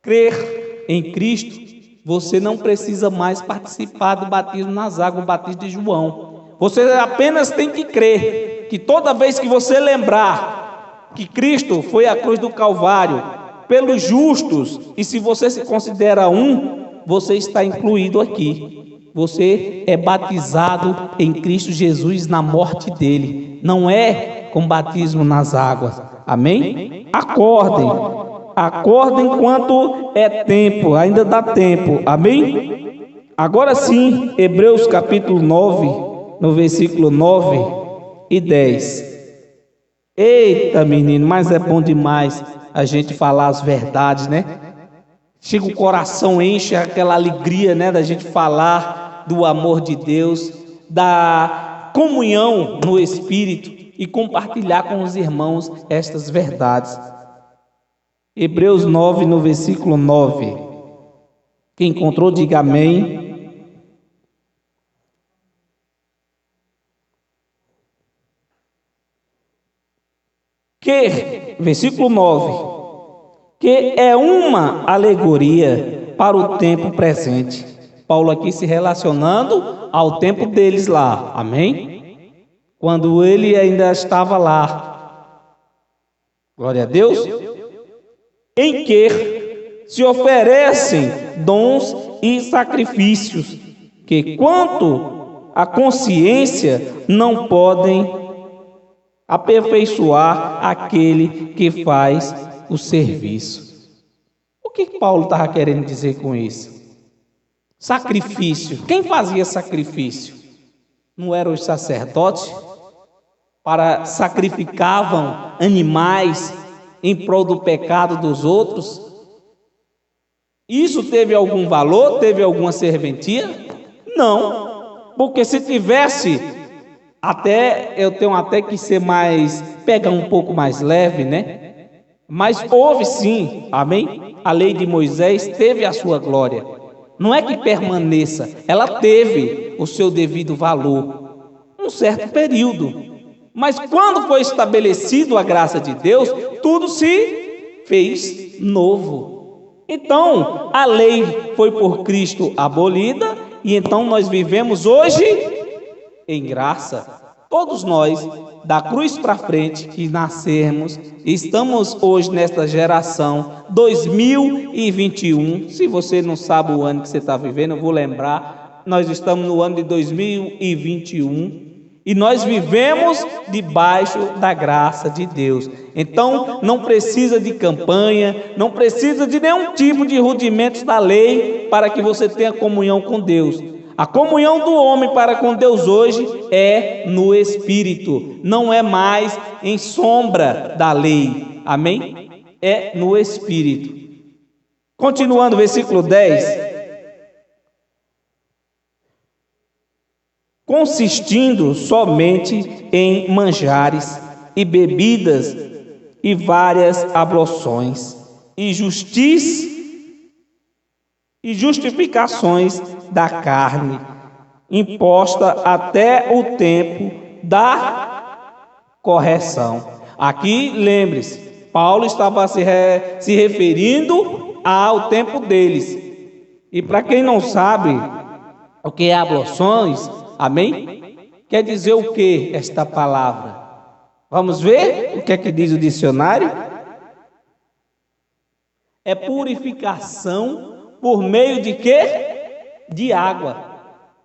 crer em Cristo, você não precisa mais participar do batismo nas águas, o batismo de João. Você apenas tem que crer que toda vez que você lembrar que Cristo foi à cruz do Calvário pelos justos, e se você se considera um, você está incluído aqui. Você é batizado em Cristo Jesus na morte dele. Não é com batismo nas águas. Amém? Acordem enquanto é tempo, ainda dá tempo. Amém? Agora sim, Hebreus capítulo 9, no versículo 9 e 10. Eita, menino, mas é bom demais a gente falar as verdades, né? Chega o coração, enche aquela alegria, né, da gente falar do amor de Deus, da comunhão no Espírito e compartilhar com os irmãos estas verdades. Hebreus 9, no versículo 9. Quem encontrou, diga amém. Versículo 9, que é uma alegoria para o tempo presente. Paulo aqui se relacionando ao tempo deles lá, amém? Quando ele ainda estava lá, glória a Deus, em que se oferecem dons e sacrifícios, que quanto à consciência não podem aperfeiçoar aquele que faz o serviço. O que Paulo estava querendo dizer com isso? Sacrifício. Quem fazia sacrifício? Não eram os sacerdotes? Sacrificavam animais em prol do pecado dos outros? Isso teve algum valor? Teve alguma serventia? Não. Porque se tivesse, eu tenho até que ser mais, pegar um pouco mais leve, né? Mas houve sim, amém? A lei de Moisés teve a sua glória. Não é que permaneça, ela teve o seu devido valor, um certo período. Mas quando foi estabelecido a graça de Deus, tudo se fez novo. Então, a lei foi por Cristo abolida, e então nós vivemos hoje em graça. Todos nós, da cruz para frente, que nascermos, estamos hoje nesta geração 2021. Se você não sabe o ano que você está vivendo, eu vou lembrar. Nós estamos no ano de 2021 e nós vivemos debaixo da graça de Deus. Então, não precisa de campanha, não precisa de nenhum tipo de rudimentos da lei para que você tenha comunhão com Deus. A comunhão do homem para com Deus hoje é no Espírito, não é mais em sombra da lei, amém? É no Espírito. Continuando, versículo 10. Consistindo somente em manjares e bebidas e várias abluções e justificações da carne, imposta até o tempo da correção. Aqui, lembre-se, Paulo estava se referindo ao tempo deles. E para quem não sabe o que é abluções, amém? Quer dizer o que esta palavra? Vamos ver o que é que diz o dicionário? É purificação por meio de quê? De água.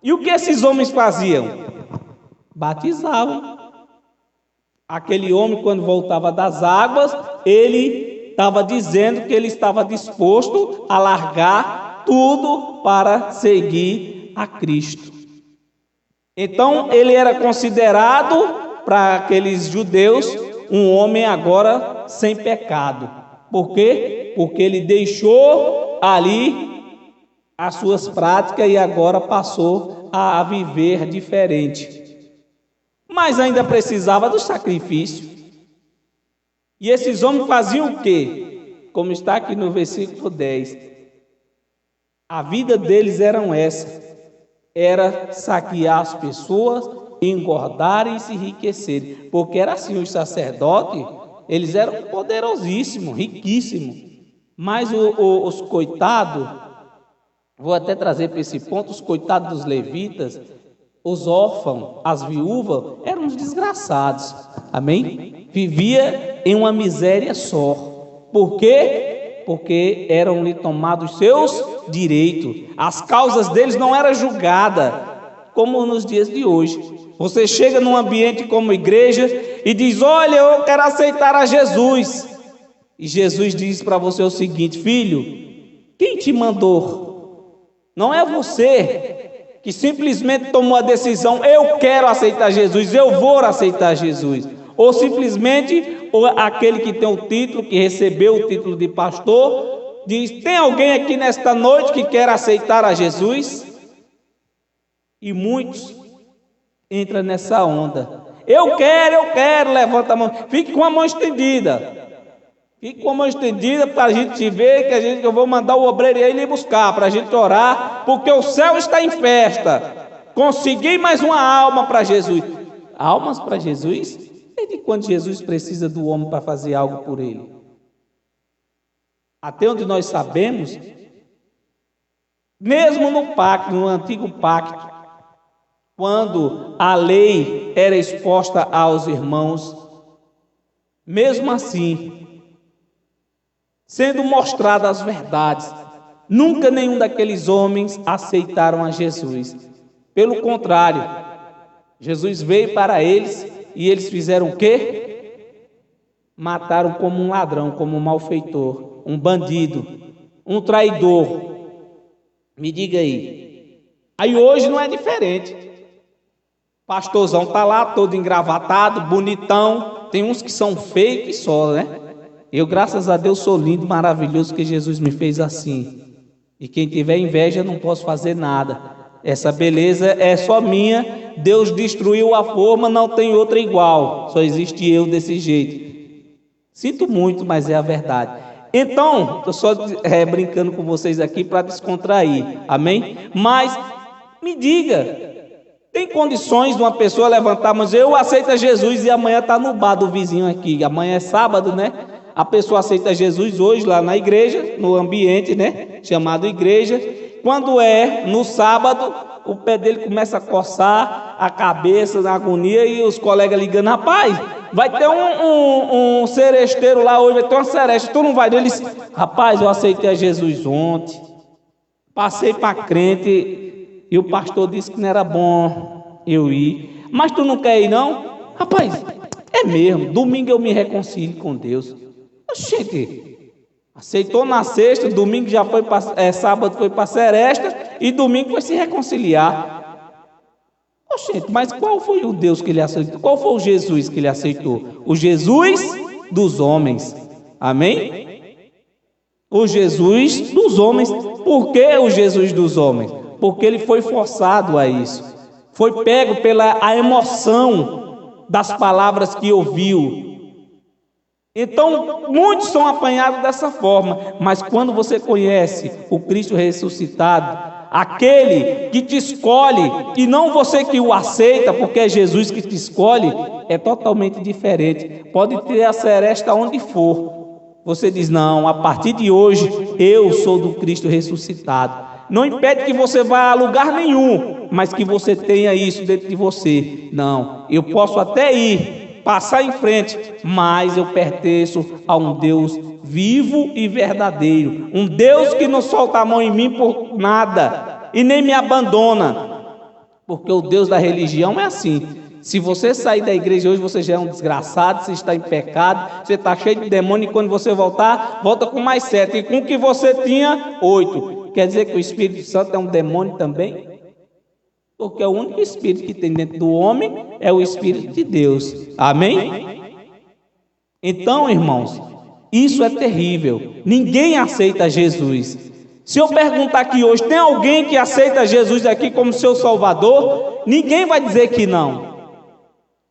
E o que esses homens faziam? Batizavam. Aquele homem, quando voltava das águas, ele estava dizendo que ele estava disposto a largar tudo para seguir a Cristo. Então, ele era considerado, para aqueles judeus, um homem agora sem pecado. Por quê? Porque ele deixou ali as suas práticas e agora passou a viver diferente. Mas ainda precisava do sacrifício. E esses homens faziam o quê? Como está aqui no versículo 10. A vida deles era saquear as pessoas, engordarem e se enriquecerem. Porque era assim, os sacerdotes, eles eram poderosíssimos, riquíssimos. Mas os coitados, vou até trazer para esse ponto, os coitados dos levitas, os órfãos, as viúvas, eram uns desgraçados, amém? Vivia em uma miséria só. Por quê? Porque eram-lhe tomados seus direitos. As causas deles não eram julgadas, como nos dias de hoje. Você chega num ambiente como igreja e diz, olha, eu quero aceitar a Jesus. E Jesus diz para você o seguinte, filho, quem te mandou? Não é você. que simplesmente tomou a decisão, eu quero aceitar Jesus, eu vou aceitar Jesus. Ou simplesmente aquele que tem o título, que recebeu o título de pastor, diz, tem alguém aqui nesta noite que quer aceitar a Jesus? E muitos entram nessa onda. Eu quero, levanta a mão. Fique com a mão estendida. Fique com a mão estendida para a gente ver que eu vou mandar o obreiro aí lhe buscar, para a gente orar, porque o céu está em festa. Consegui mais uma alma para Jesus. Almas para Jesus? Desde quando Jesus precisa do homem para fazer algo por ele? Até onde nós sabemos, mesmo no pacto, no antigo pacto, quando a lei era exposta aos irmãos, mesmo assim, sendo mostradas as verdades, nunca nenhum daqueles homens aceitaram a Jesus. Pelo contrário, Jesus veio para eles e eles fizeram o quê? Mataram como um ladrão, como um malfeitor, um bandido, um traidor. Me diga aí. Aí hoje não é diferente. Pastorzão está lá, todo engravatado, bonitão. Tem uns que são fake só, né? Eu, graças a Deus, sou lindo, maravilhoso, que Jesus me fez assim. E quem tiver inveja, não posso fazer nada. Essa beleza é só minha. Deus destruiu a forma, não tem outra igual. Só existe eu desse jeito. Sinto muito, mas é a verdade. Então, estou só brincando com vocês aqui para descontrair. Amém? Mas, me diga... Tem condições de uma pessoa levantar, mas eu aceito Jesus e amanhã está no bar do vizinho aqui. Amanhã é sábado, né? A pessoa aceita Jesus hoje lá na igreja, no ambiente, né? Chamado igreja. Quando é no sábado, o pé dele começa a coçar, a cabeça na agonia e os colegas ligando, rapaz, vai ter um seresteiro lá hoje, vai ter uma seresta, tu não vai? Ele diz, rapaz, eu aceitei a Jesus ontem, passei para crente. E o pastor disse que não era bom eu ir. Mas tu não quer ir não? Rapaz, é mesmo. Domingo eu me reconcilio com Deus. Oxente, aceitou na sexta, domingo já foi para... sábado foi para a seresta e domingo foi se reconciliar. Oxente, mas qual foi o Deus que ele aceitou? Qual foi o Jesus que ele aceitou? O Jesus dos homens. Amém? O Jesus dos homens. Por que o Jesus dos homens? Porque ele foi forçado a isso, foi pego pela a emoção das palavras que ouviu. Então, muitos são apanhados dessa forma, mas quando você conhece o Cristo ressuscitado, aquele que te escolhe, e não você que o aceita, porque é Jesus que te escolhe, é totalmente diferente. Pode ter a seresta onde for, você diz, não, a partir de hoje, eu sou do Cristo ressuscitado. Não impede que você vá a lugar nenhum, mas que você tenha isso dentro de você. Não, eu posso até ir, passar em frente, mas eu pertenço a um Deus vivo e verdadeiro. Um Deus que não solta a mão em mim por nada e nem me abandona. Porque o Deus da religião é assim. Se você sair da igreja hoje, você já é um desgraçado, você está em pecado, você está cheio de demônio, e quando você voltar, volta com mais 7. E com o que você tinha, 8. Quer dizer que o Espírito Santo é um demônio também? Porque o único Espírito que tem dentro do homem é o Espírito de Deus. Amém? Então, irmãos, isso é terrível. Ninguém aceita Jesus. Se eu perguntar aqui hoje, tem alguém que aceita Jesus aqui como seu Salvador? Ninguém vai dizer que não.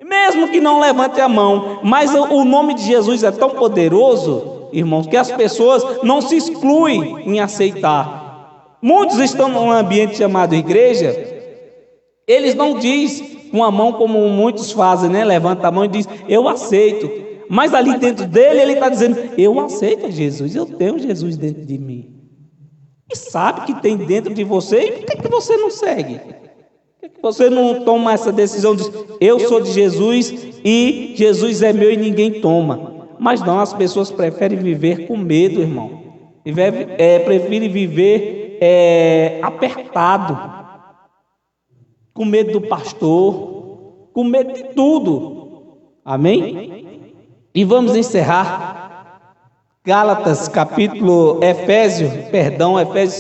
Mesmo que não levante a mão, mas o nome de Jesus é tão poderoso, irmãos, que as pessoas não se excluem em aceitar. Muitos estão num ambiente chamado igreja, eles não dizem com a mão como muitos fazem, né? Levanta a mão e diz, eu aceito. Mas ali dentro dele, ele está dizendo, eu aceito Jesus, eu tenho Jesus dentro de mim. E sabe que tem dentro de você, e por que você não segue? Por que você não toma essa decisão de, eu sou de Jesus e Jesus é meu e ninguém toma? Mas não, as pessoas preferem viver com medo, irmão. Preferem viver apertado, com medo do pastor, com medo de tudo. Amém? E vamos encerrar Gálatas, Efésios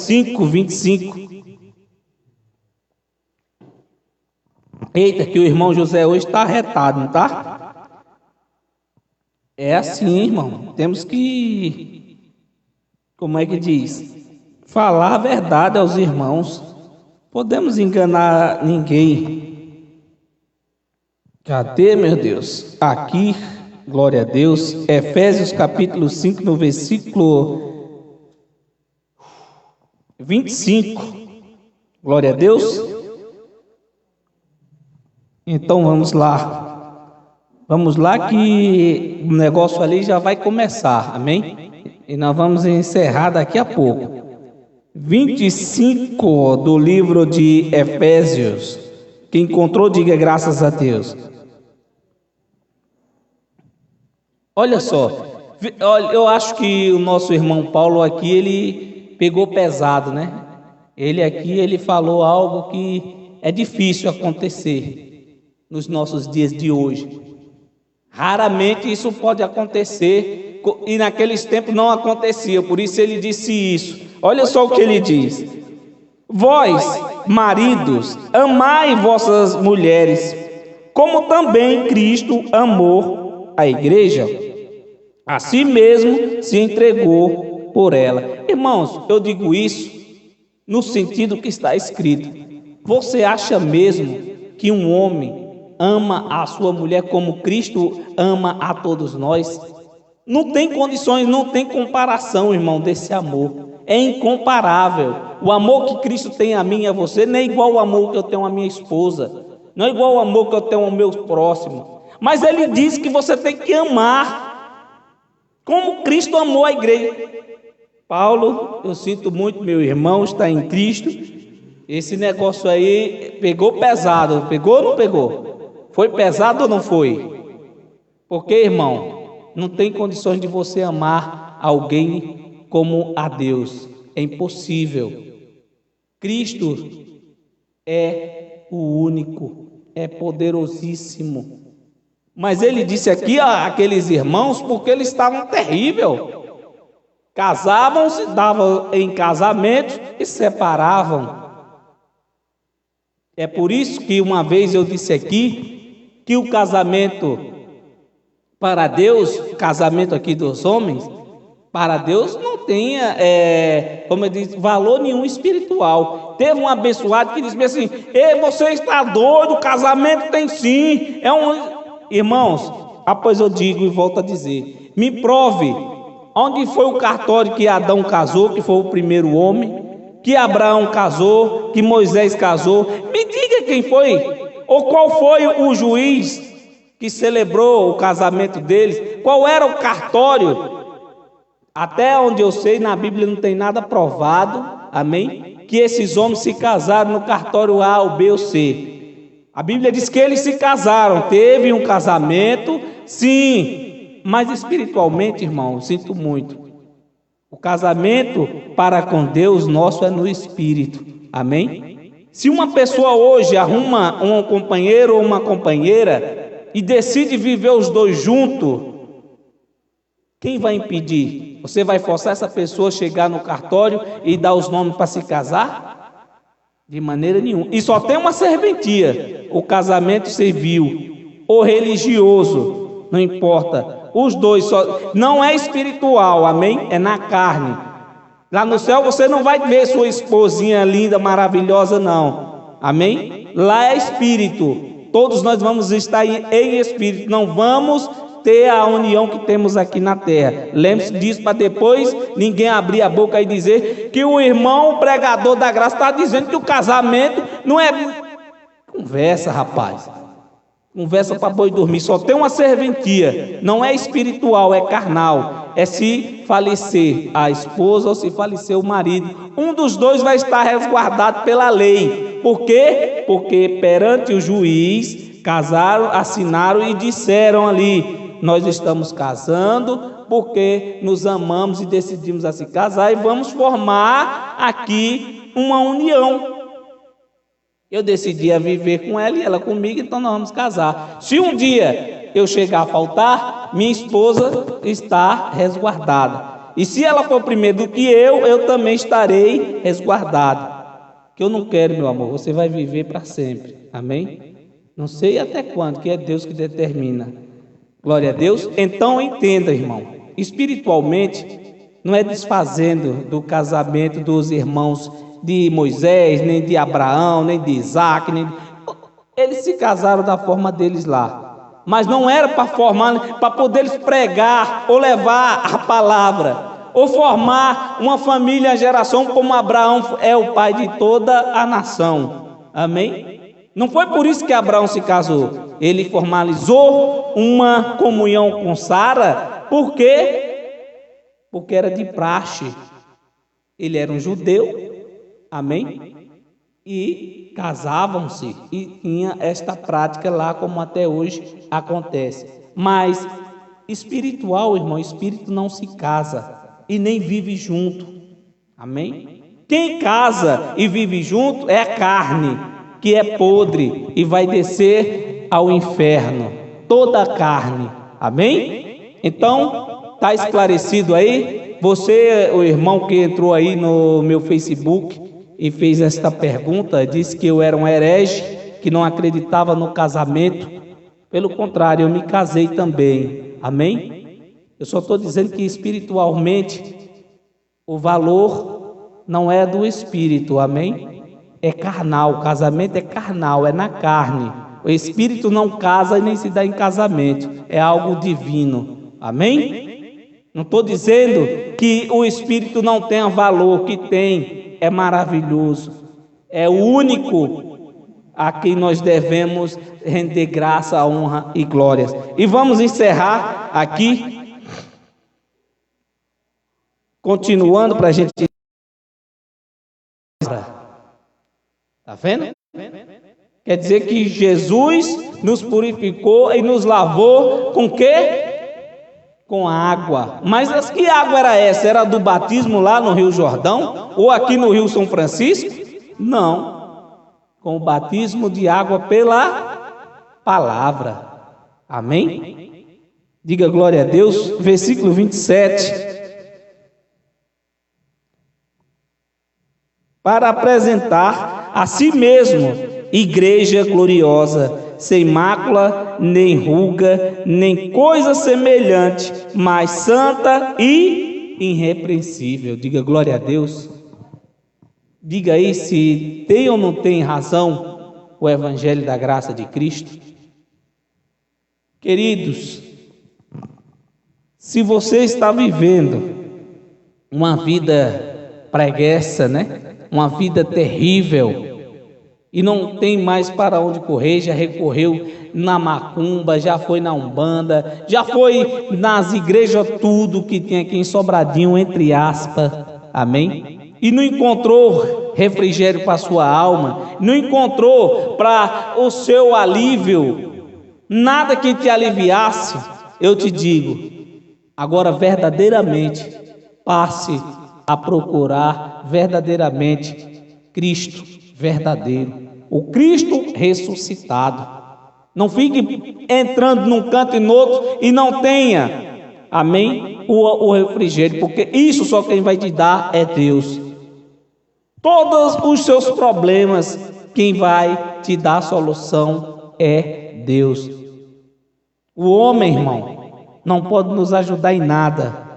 5, 25. Eita, que o irmão José hoje está arretado, não está? É assim, irmão. Temos que, como é que diz? Falar a verdade aos irmãos. Podemos enganar ninguém. Cadê, meu Deus? Aqui, glória a Deus. Efésios capítulo 5, no versículo 25. Glória a Deus. Então vamos lá. Vamos lá que o negócio ali já vai começar, amém? E nós vamos encerrar daqui a pouco. 25 do livro de Efésios. Quem encontrou, diga graças a Deus. Olha só, eu acho que o nosso irmão Paulo aqui, ele pegou pesado, né? Ele falou algo que é difícil acontecer nos nossos dias de hoje. Raramente isso pode acontecer, e naqueles tempos não acontecia, por isso ele disse isso. Olha só o que ele diz: vós, maridos, amai vossas mulheres, como também Cristo amou a igreja, a si mesmo se entregou por ela. Irmãos, eu digo isso no sentido que está escrito. Você acha mesmo que um homem ama a sua mulher como Cristo ama a todos nós? Não tem condições, não tem comparação, irmão, desse amor. É incomparável. O amor que Cristo tem a mim e a você não é igual ao amor que eu tenho à minha esposa, não é igual ao amor que eu tenho ao meu próximo. Mas ele diz que você tem que amar como Cristo amou a igreja. Paulo, eu sinto muito, meu irmão está em Cristo. Esse negócio aí pegou pesado. Pegou ou não pegou? Foi pesado ou não foi? Porque, irmão, não tem condições de você amar alguém como a Deus. É impossível. Cristo é o único, é poderosíssimo. Mas ele disse aqui àqueles irmãos porque eles estavam terríveis. Casavam-se, davam em casamento e separavam. É por isso que uma vez eu disse aqui que o casamento para Deus, casamento aqui dos homens, para Deus não tenha, como eu disse, valor nenhum espiritual. Teve um abençoado que disse assim: ei, você está doido, o casamento tem sim. Irmãos, após eu digo e volto a dizer, me prove onde foi o cartório que Adão casou, que foi o primeiro homem, que Abraão casou, que Moisés casou. Me diga quem foi, ou qual foi o juiz que celebrou o casamento deles, qual era o cartório. Até onde eu sei, na Bíblia não tem nada provado, amém, que esses homens se casaram no cartório A, ou B ou C. A Bíblia diz que eles se casaram, teve um casamento, sim, mas espiritualmente, irmão, sinto muito. O casamento para com Deus nosso é no espírito, amém? Se uma pessoa hoje arruma um companheiro ou uma companheira e decide viver os dois juntos, quem vai impedir? Você vai forçar essa pessoa a chegar no cartório e dar os nomes para se casar? De maneira nenhuma. E só tem uma serventia: o casamento civil ou religioso, não importa. Os dois só, não é espiritual, amém? É na carne. Lá no céu você não vai ver sua esposinha linda, maravilhosa, não, amém? Lá é espírito. Todos nós vamos estar em espírito, não vamos ter a união que temos aqui na terra. Lembre-se disso para depois ninguém abrir a boca e dizer que o irmão pregador da graça está dizendo que o casamento não é... Conversa, rapaz. Conversa para boi dormir. Só tem uma serventia. Não é espiritual, é carnal. É se falecer a esposa ou se falecer o marido. Um dos dois vai estar resguardado pela lei. Por quê? Porque perante o juiz casaram, assinaram e disseram ali: nós estamos casando porque nos amamos e decidimos a se casar e vamos formar aqui uma união. Eu decidi a viver com ela e ela comigo, então nós vamos casar. Se um dia eu chegar a faltar, minha esposa está resguardada. E se ela for primeiro do que eu também estarei resguardado. Que eu não quero, meu amor, você vai viver para sempre. Amém? Não sei até quando, que é Deus que determina. Glória a Deus. Então entenda, irmão, espiritualmente, não é desfazendo do casamento dos irmãos de Moisés, nem de Abraão, nem de Isaac, eles se casaram da forma deles lá, mas não era para formar, para poder eles pregar ou levar a palavra, ou formar uma família, a geração como Abraão é o pai de toda a nação. Amém? Não foi por isso que Abraão se casou. Ele formalizou uma comunhão com Sara. Por quê? Porque era de praxe. Ele era um judeu. Amém? E casavam-se. E tinha esta prática lá, como até hoje acontece. Mas espiritual, irmão, espírito não se casa e nem vive junto. Amém? Quem casa e vive junto é a carne, que é podre e vai descer ao inferno. Toda a carne. Amém? Então, está esclarecido aí? Você, o irmão que entrou aí no meu Facebook e fez esta pergunta, disse que eu era um herege, que não acreditava no casamento. Pelo contrário, eu me casei também. Amém? Eu só estou dizendo que espiritualmente o valor não é do espírito. Amém? É carnal, o casamento é carnal, é na carne. O espírito não casa e nem se dá em casamento, é algo divino. Amém? Não estou dizendo que o espírito não tenha valor, que tem, é maravilhoso. É o único a quem nós devemos render graça, honra e glórias. E vamos encerrar aqui, continuando para a gente. Está vendo? Quer dizer que Jesus nos purificou e nos lavou com quê? Com água. Mas que água era essa? Era do batismo lá no Rio Jordão? Ou aqui no Rio São Francisco? Não. Com o batismo de água pela palavra. Amém? Diga glória a Deus. Versículo 27. Para apresentar a si mesmo igreja gloriosa, sem mácula, nem ruga, nem coisa semelhante, mas santa e irrepreensível. Diga glória a Deus. Diga aí se tem ou não tem razão o evangelho da graça de Cristo. Queridos, se você está vivendo uma vida preguiça, uma vida terrível, e não tem mais para onde correr, já recorreu na macumba, já foi na umbanda, já foi nas igrejas, tudo que tem aqui em Sobradinho, entre aspas, amém? E não encontrou refrigério para a sua alma, não encontrou para o seu alívio, nada que te aliviasse. Eu te digo, agora verdadeiramente, passe a procurar verdadeiramente Cristo verdadeiro, o Cristo ressuscitado. Não fique entrando num canto e no outro e não tenha, amém, o refrigério, porque isso só quem vai te dar é Deus. Todos os seus problemas, quem vai te dar a solução é Deus. O homem, irmão, não pode nos ajudar em nada.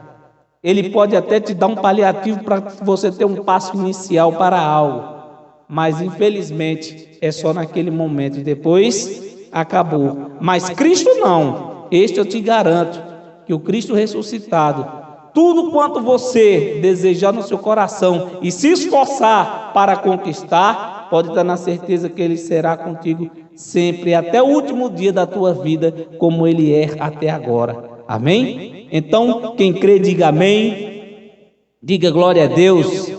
Ele pode até te dar um paliativo para você ter um passo inicial para algo, mas infelizmente é só naquele momento, depois acabou. Mas Cristo não. Este eu te garanto, que o Cristo ressuscitado, tudo quanto você desejar no seu coração e se esforçar para conquistar, pode estar na certeza que Ele será contigo sempre, até o último dia da tua vida, como Ele é até agora. Amém? Então, quem crê, diga amém. Diga glória a Deus.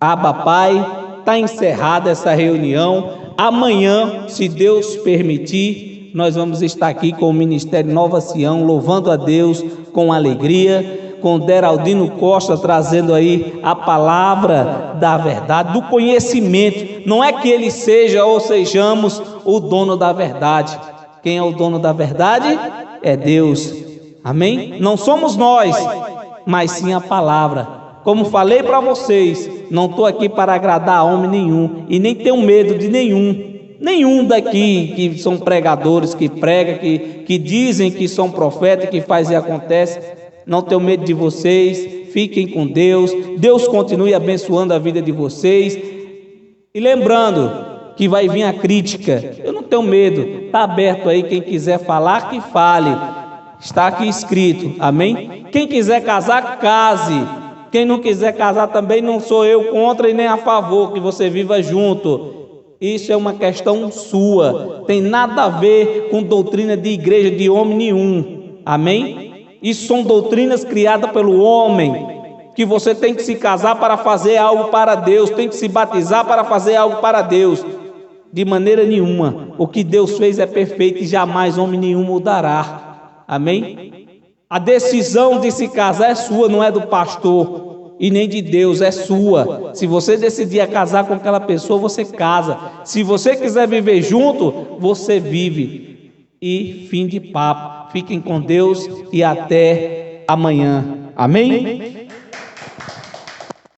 Abba, Pai. Está encerrada essa reunião. Amanhã, se Deus permitir, nós vamos estar aqui com o Ministério Nova Sião, louvando a Deus com alegria, com Deraldino Costa trazendo aí a palavra da verdade, do conhecimento. Não é que ele seja ou sejamos o dono da verdade. Quem é o dono da verdade? É Deus. Amém? Não somos nós, mas sim a palavra. Como falei para vocês, não estou aqui para agradar a homem nenhum e nem tenho medo de nenhum. Nenhum daqui que são pregadores, que pregam, que dizem que são profetas, que faz e acontece. Não tenho medo de vocês, fiquem com Deus. Deus continue abençoando a vida de vocês. E lembrando que vai vir a crítica. Eu não tenho medo, está aberto aí, quem quiser falar, que fale. Está aqui escrito, amém? Quem quiser casar, case. Quem não quiser casar também, não sou eu contra e nem a favor que você viva junto. Isso é uma questão sua, tem nada a ver com doutrina de igreja de homem nenhum, amém? Isso são doutrinas criadas pelo homem, que você tem que se casar para fazer algo para Deus, tem que se batizar para fazer algo para Deus. De maneira nenhuma, o que Deus fez é perfeito e jamais homem nenhum mudará, amém? A decisão de se casar é sua, não é do pastor. E nem de Deus, é sua. Se você decidir casar com aquela pessoa, você casa. Se você quiser viver junto, você vive. E fim de papo. Fiquem com Deus e até amanhã. Amém?